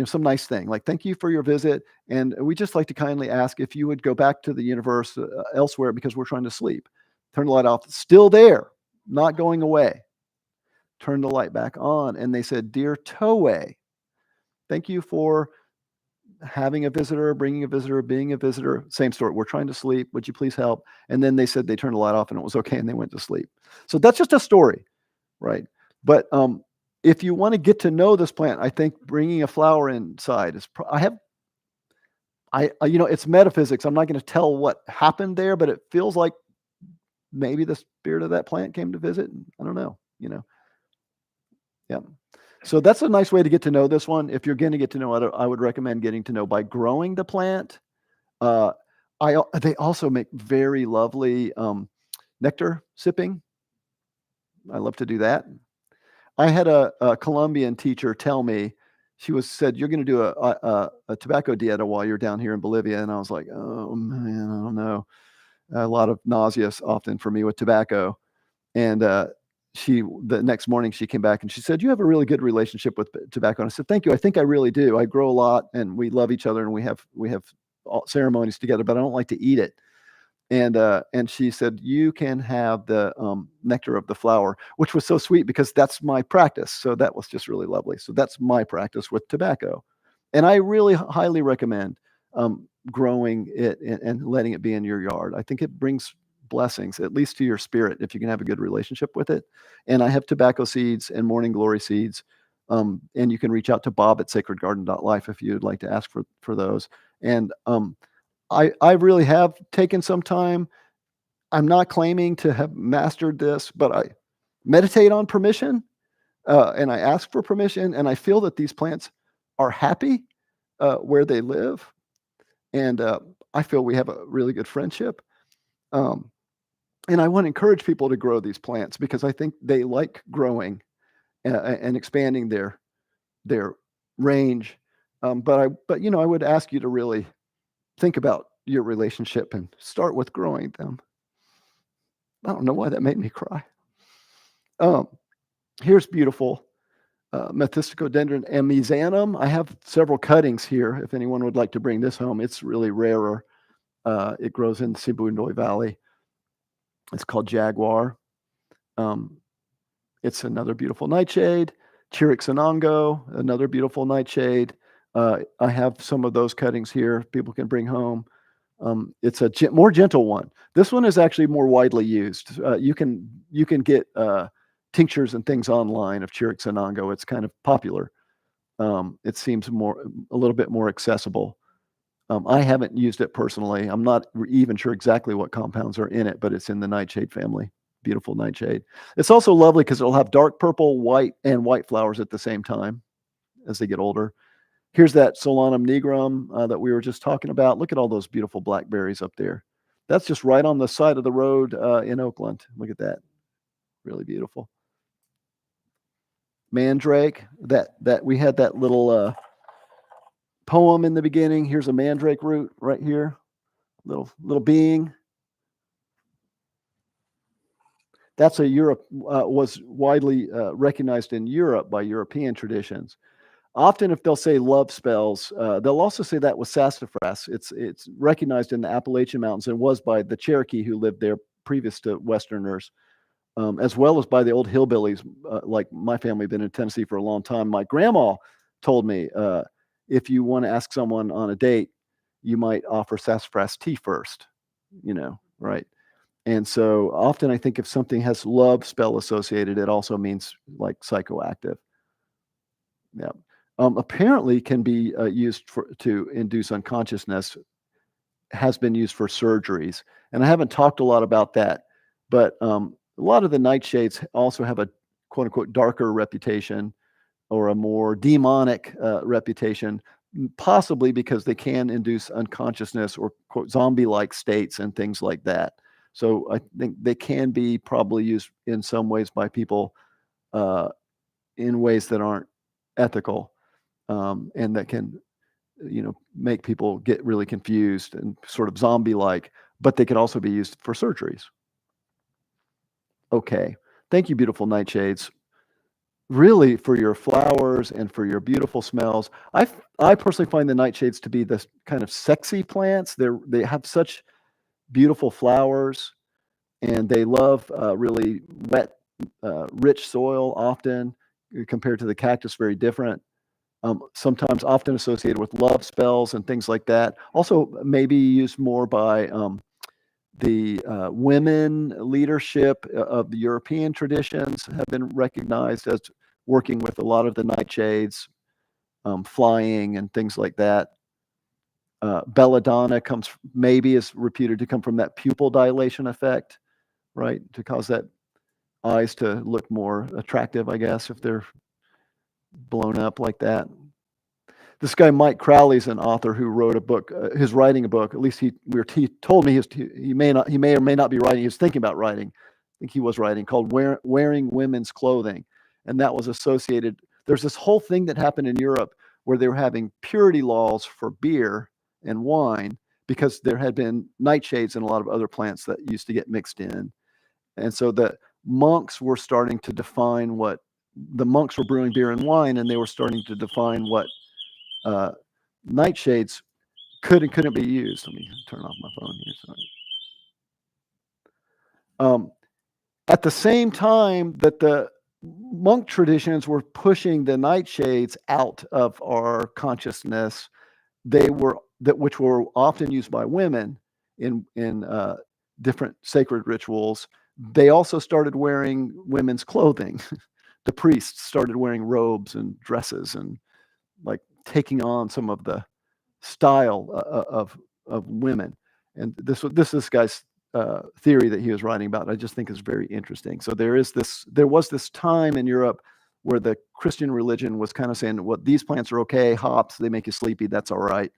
some nice thing, like, thank you for your visit. And we just like to kindly ask if you would go back to the universe elsewhere because we're trying to sleep." Turn the light off. Still there, not going away. Turn the light back on, and they said, "Dear Toei, thank you for having a visitor, bringing a visitor, being a visitor." Same story. "We're trying to sleep. Would you please help?" And then they said they turned the light off and it was okay, and they went to sleep. So that's just a story, right? But if you want to get to know this plant, I think bringing a flower inside is. It's metaphysics. I'm not going to tell what happened there, but it feels like maybe the spirit of that plant came to visit. I don't know. Yeah. So that's a nice way to get to know this one. If you're going to get to know it, I would recommend getting to know by growing the plant. They also make very lovely nectar sipping. I love to do that. I had a Colombian teacher tell me, she said, "You're going to do a tobacco dieta while you're down here in Bolivia." And I was like, "Oh man, I don't know." A lot of nausea often for me with tobacco. And the next morning she came back and she said, "You have a really good relationship with tobacco." And I said, "Thank you. I think I really do. I grow a lot and we love each other and we have ceremonies together, but I don't like to eat it." And she said, "You can have the nectar of the flower," which was so sweet because that's my practice. So that was just really lovely. So that's my practice with tobacco. And I really highly recommend growing it and letting it be in your yard. I think it brings blessings, at least to your spirit, if you can have a good relationship with it. And I have tobacco seeds and morning glory seeds. And you can reach out to Bob at sacredgarden.life if you'd like to ask for those. And I really have taken some time. I'm not claiming to have mastered this, but I meditate on permission and I ask for permission. And I feel that these plants are happy where they live. And I feel we have a really good friendship. And I want to encourage people to grow these plants because I think they like growing and expanding their range. But you know, I would ask you to really think about your relationship and start with growing them. I don't know why that made me cry. Here's beautiful Methysticodendron amezanum. I have several cuttings here. If anyone would like to bring this home, it's really rarer. It grows in the Sibundoy Valley. It's called Jaguar. It's another beautiful nightshade. Chirixanongo, another beautiful nightshade. I have some of those cuttings here. People can bring home. It's a more gentle one. This one is actually more widely used. You can get tinctures and things online of Chirixanongo. It's kind of popular. It seems a little bit more accessible. I haven't used it personally. I'm not even sure exactly what compounds are in it, but it's in the nightshade family. Beautiful nightshade. It's also lovely because it'll have dark purple, white, and white flowers at the same time as they get older. Here's that Solanum nigrum that we were just talking about. Look at all those beautiful blackberries up there. That's just right on the side of the road in Oakland. Look at that. Really beautiful. Mandrake. That we had that little poem in the beginning. Here's a mandrake root right here. Little being. That's was widely recognized in Europe by European traditions. Often, if they'll say love spells, they'll also say that with sassafras. It's recognized in the Appalachian Mountains and was by the Cherokee who lived there previous to Westerners, as well as by the old hillbillies. Like my family, been in Tennessee for a long time. My grandma told me if you want to ask someone on a date, you might offer sassafras tea first. You know, right? And so often I think if something has love spell associated, it also means like psychoactive. Yeah. Apparently can be used to induce unconsciousness, has been used for surgeries. And I haven't talked a lot about that, but a lot of the nightshades also have a quote unquote darker reputation or a more demonic reputation, possibly because they can induce unconsciousness or quote zombie-like states and things like that. So I think they can be probably used in some ways by people in ways that aren't ethical, and that can, you know, make people get really confused and sort of zombie-like, but they could also be used for surgeries. Okay. Thank you, beautiful nightshades. Really, for your flowers and for your beautiful smells. I personally find the nightshades to be this kind of sexy plants. They have such beautiful flowers, and they love really wet, rich soil often compared to the cactus, very different. Sometimes often associated with love spells and things like that. Also maybe used more by the women leadership of the European traditions have been recognized as working with a lot of the nightshades, flying and things like that. Belladonna maybe is reputed to come from that pupil dilation effect, right? To cause that eyes to look more attractive, I guess, if they're blown up like that. This guy Mike Crowley's an author who wrote a book. He's writing a book. At least he told me he may or may not be writing. He was thinking about writing. I think he was writing, called Wearing Women's Clothing, and that was associated. There's this whole thing that happened in Europe where they were having purity laws for beer and wine because there had been nightshades and a lot of other plants that used to get mixed in, and so the monks were starting to define what the monks were brewing beer and wine, and they were starting to define what nightshades could and couldn't be used. Let me turn off my phone here. Sorry. At the same time that the monk traditions were pushing the nightshades out of our consciousness, which were often used by women in different sacred rituals. They also started wearing women's clothing. The priests started wearing robes and dresses and like taking on some of the style of women. And this guy's theory that he was writing about, I just think is very interesting. So there was this time in Europe where the Christian religion was kind of saying, well, these plants are okay, hops, they make you sleepy, that's all right.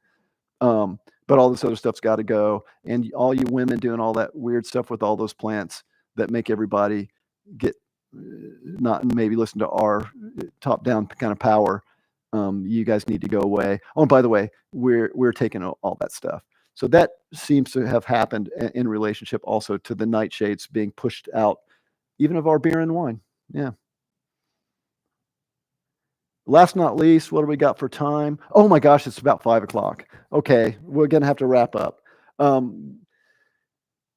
But all this other stuff's got to go. And all you women doing all that weird stuff with all those plants that make everybody get not maybe listen to our top-down kind of power. You guys need to go away. Oh, and by the way, we're taking all that stuff. So that seems to have happened in relationship also to the nightshades being pushed out, even of our beer and wine. Yeah. Last not least, what do we got for time? Oh my gosh, it's about 5 o'clock. Okay, we're going to have to wrap up.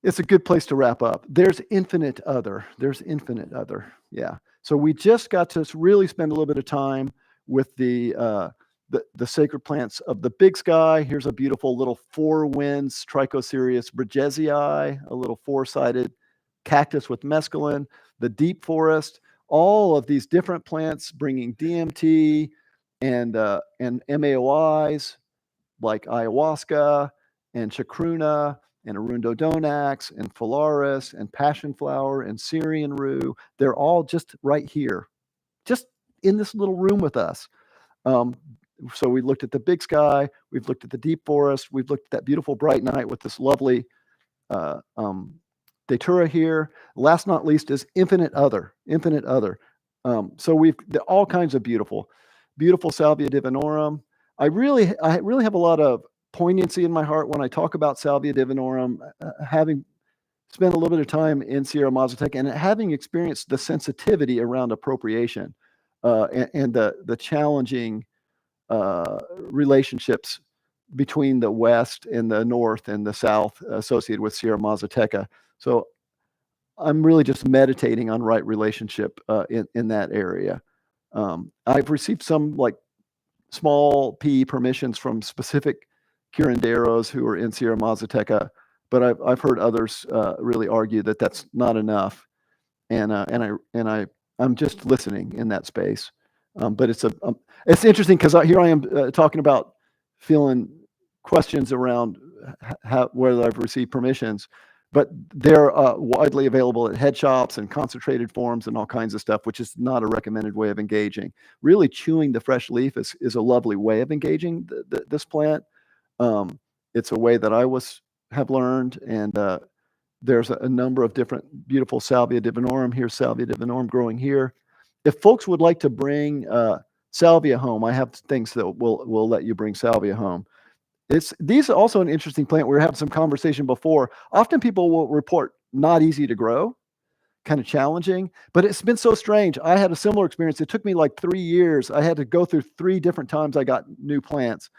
It's a good place to wrap up. There's infinite other. There's infinite other. Yeah. So we just got to really spend a little bit of time with the sacred plants of the big sky. Here's a beautiful little four winds Trichocereus bridgesii, a little four-sided cactus with mescaline, the deep forest, all of these different plants bringing DMT and MAOIs like ayahuasca and chacruna and arundodonax and phalaris and passion flower and Syrian rue. They're all just right here, just in this little room with us. So we looked at the big sky, we've looked at the deep forest, we've looked at that beautiful bright night with this lovely datura here. Last not least is infinite other. So we've all kinds of beautiful Salvia divinorum. I really have a lot of poignancy in my heart when I talk about Salvia divinorum, having spent a little bit of time in Sierra Mazatec and having experienced the sensitivity around appropriation and the challenging relationships between the West and the North and the South associated with Sierra Mazateca. So I'm really just meditating on right relationship in that area. I've received some like small P permissions from specific curanderos who are in Sierra Mazateca, but I've heard others really argue that that's not enough, and I'm just listening in that space. But it's interesting because here I am talking about feeling questions around whether I've received permissions, but they're widely available at head shops and concentrated forms and all kinds of stuff, which is not a recommended way of engaging. Really chewing the fresh leaf is a lovely way of engaging this plant. It's a way that I have learned, and there's a number of different beautiful Salvia divinorum. Here's Salvia divinorum growing here. If folks would like to bring salvia home, I have things that will let you bring salvia home. These are also an interesting plant. We were having some conversation before. Often people will report not easy to grow, kind of challenging, but it's been so strange. I had a similar experience. It took me like 3 years. I had to go through 3 different times I got new plants,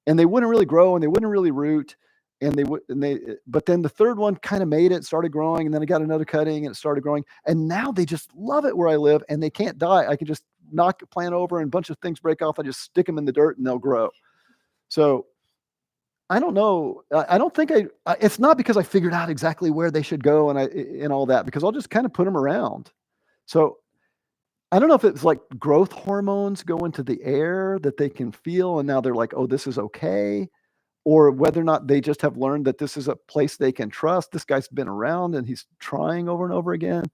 and they wouldn't really grow and they wouldn't really root. But then the third one kind of made it, started growing, and then I got another cutting and it started growing. And now they just love it where I live and they can't die. I can just knock a plant over and a bunch of things break off. I just stick them in the dirt and they'll grow. So I don't know. I don't think it's not because I figured out exactly where they should go and all that, because I'll just kind of put them around. So I don't know if it's like growth hormones go into the air that they can feel, and now they're like, oh, this is okay. Or whether or not they just have learned that this is a place they can trust. This guy's been around and he's trying over and over again.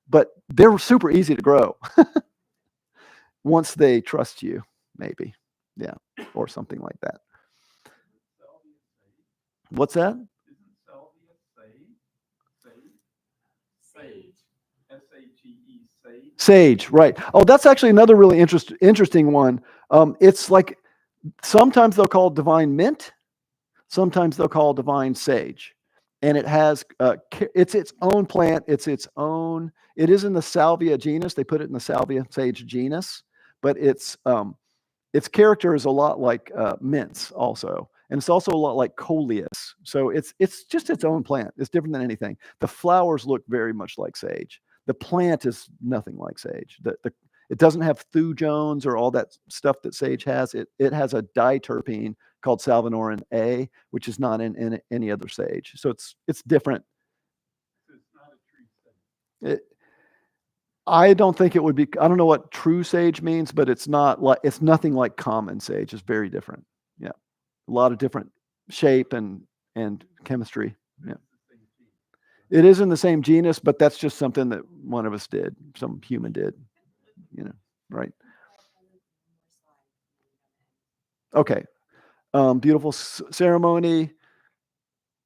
But they're super easy to grow once they trust you, maybe. Yeah, or something like that. What's that? Isn't salvia sage? S-A-G-E, sage? Sage, right. Oh, that's actually another really interesting one. It's like sometimes they'll call it divine mint. Sometimes they'll call it divine sage. And it has, it's its own plant. It is in the salvia genus. They put it in the salvia sage genus, but its character is a lot like mints also. And it's also a lot like coleus. So it's just its own plant. It's different than anything. The flowers look very much like sage. The plant is nothing like sage. It doesn't have thujones or all that stuff that sage has. It has a diterpene called salvinorin A, which is not in any other sage. So it's different. It's not a true sage. I don't think it would be. I don't know what true sage means, but it's nothing like common sage. It's very different. Yeah, a lot of different shape and chemistry. Yeah, it is in the same genus, but that's just something that one of us did. Some human did. Right? Okay. Beautiful ceremony.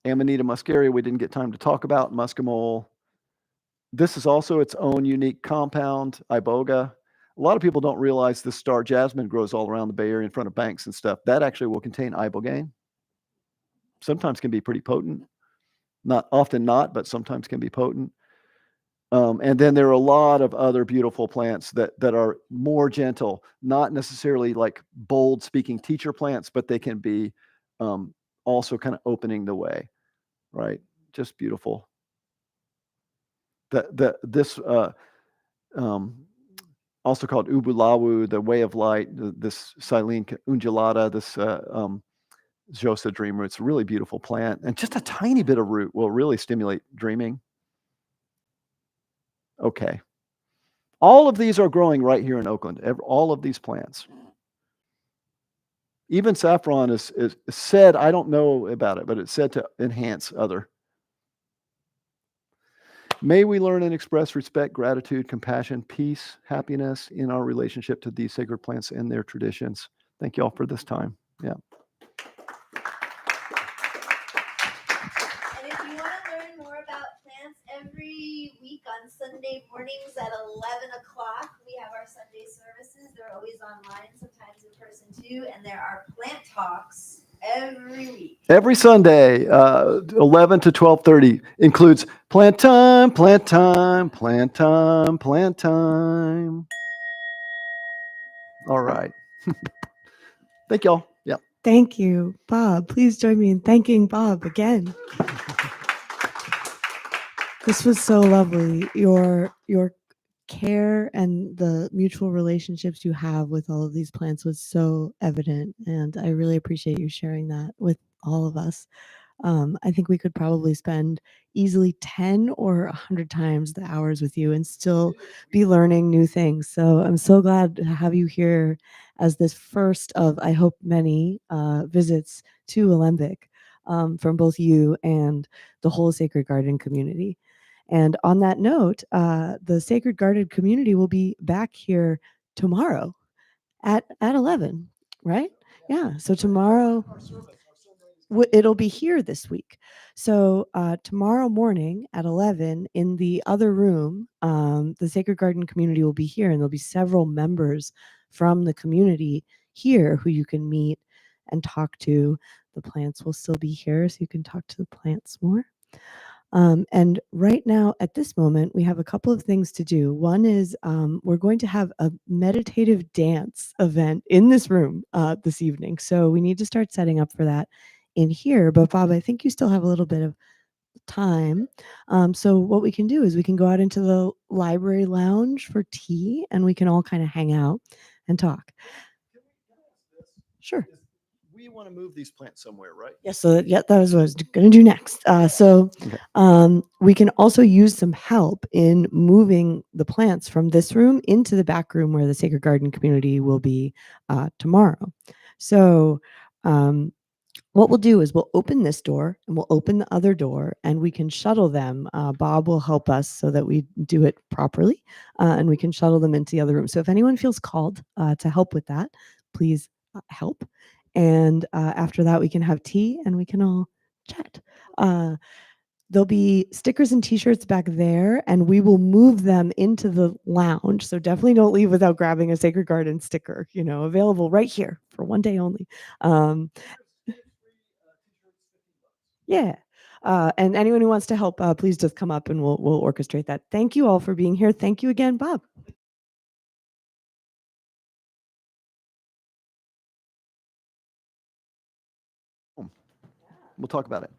Amanita muscaria, we didn't get time to talk about. Muscimol. This is also its own unique compound, iboga. A lot of people don't realize this star jasmine grows all around the Bay Area in front of banks and stuff. That actually will contain ibogaine. Sometimes can be pretty potent. Not often not, but sometimes can be potent. And then there are a lot of other beautiful plants that are more gentle, not necessarily like bold speaking teacher plants, but they can be also kind of opening the way, right? Just beautiful. This also called ubulawu, the way of light, this silene undulata, this Josa dream root. It's a really beautiful plant, and just a tiny bit of root will really stimulate dreaming. Okay. All of these are growing right here in Oakland, all of these plants. Even saffron is said, I don't know about it, but it's said to enhance other. May we learn and express respect, gratitude, compassion, peace, happiness in our relationship to these sacred plants and their traditions. Thank you all for this time. Yeah. And if you want to learn more about plants, every week on Sunday mornings at 11 o'clock, we have our Sunday services. They're always online, sometimes in person too. And there are plant talks every week. Every Sunday, 11 to 12:30 includes plant time, plant time, plant time, plant time. All right. Thank y'all. Yeah. Thank you, Bob. Please join me in thanking Bob again. This was so lovely. Your care and the mutual relationships you have with all of these plants was so evident, and I really appreciate you sharing that with all of us. I think we could probably spend easily 10 or 100 times the hours with you and still be learning new things. So I'm so glad to have you here as this first of, I hope, many visits to Alembic from both you and the whole Sacred Garden community. And on that note, the Sacred Garden community will be back here tomorrow at 11, right? Yeah, so tomorrow it'll be here this week. So tomorrow morning at 11 in the other room, the Sacred Garden community will be here, and there'll be several members from the community here who you can meet and talk to. The plants will still be here, so you can talk to the plants more. And right now, at this moment, we have a couple of things to do. One is we're going to have a meditative dance event in this room this evening. So we need to start setting up for that in here. But Bob, I think you still have a little bit of time. So what we can do is we can go out into the library lounge for tea, and we can all kind of hang out and talk. Sure. We want to move these plants somewhere, right? Yeah, so that was what I was going to do next. We can also use some help in moving the plants from this room into the back room where the Sacred Garden community will be tomorrow. So what we'll do is we'll open this door and we'll open the other door, and we can shuttle them. Bob will help us so that we do it properly, and we can shuttle them into the other room. So if anyone feels called to help with that, please help. And after that, we can have tea and we can all chat. There'll be stickers and t-shirts back there, and we will move them into the lounge. So definitely don't leave without grabbing a Sacred Garden sticker, available right here for one day only. Yeah. And anyone who wants to help, please just come up and we'll orchestrate that. Thank you all for being here. Thank you again, Bob. We'll talk about it.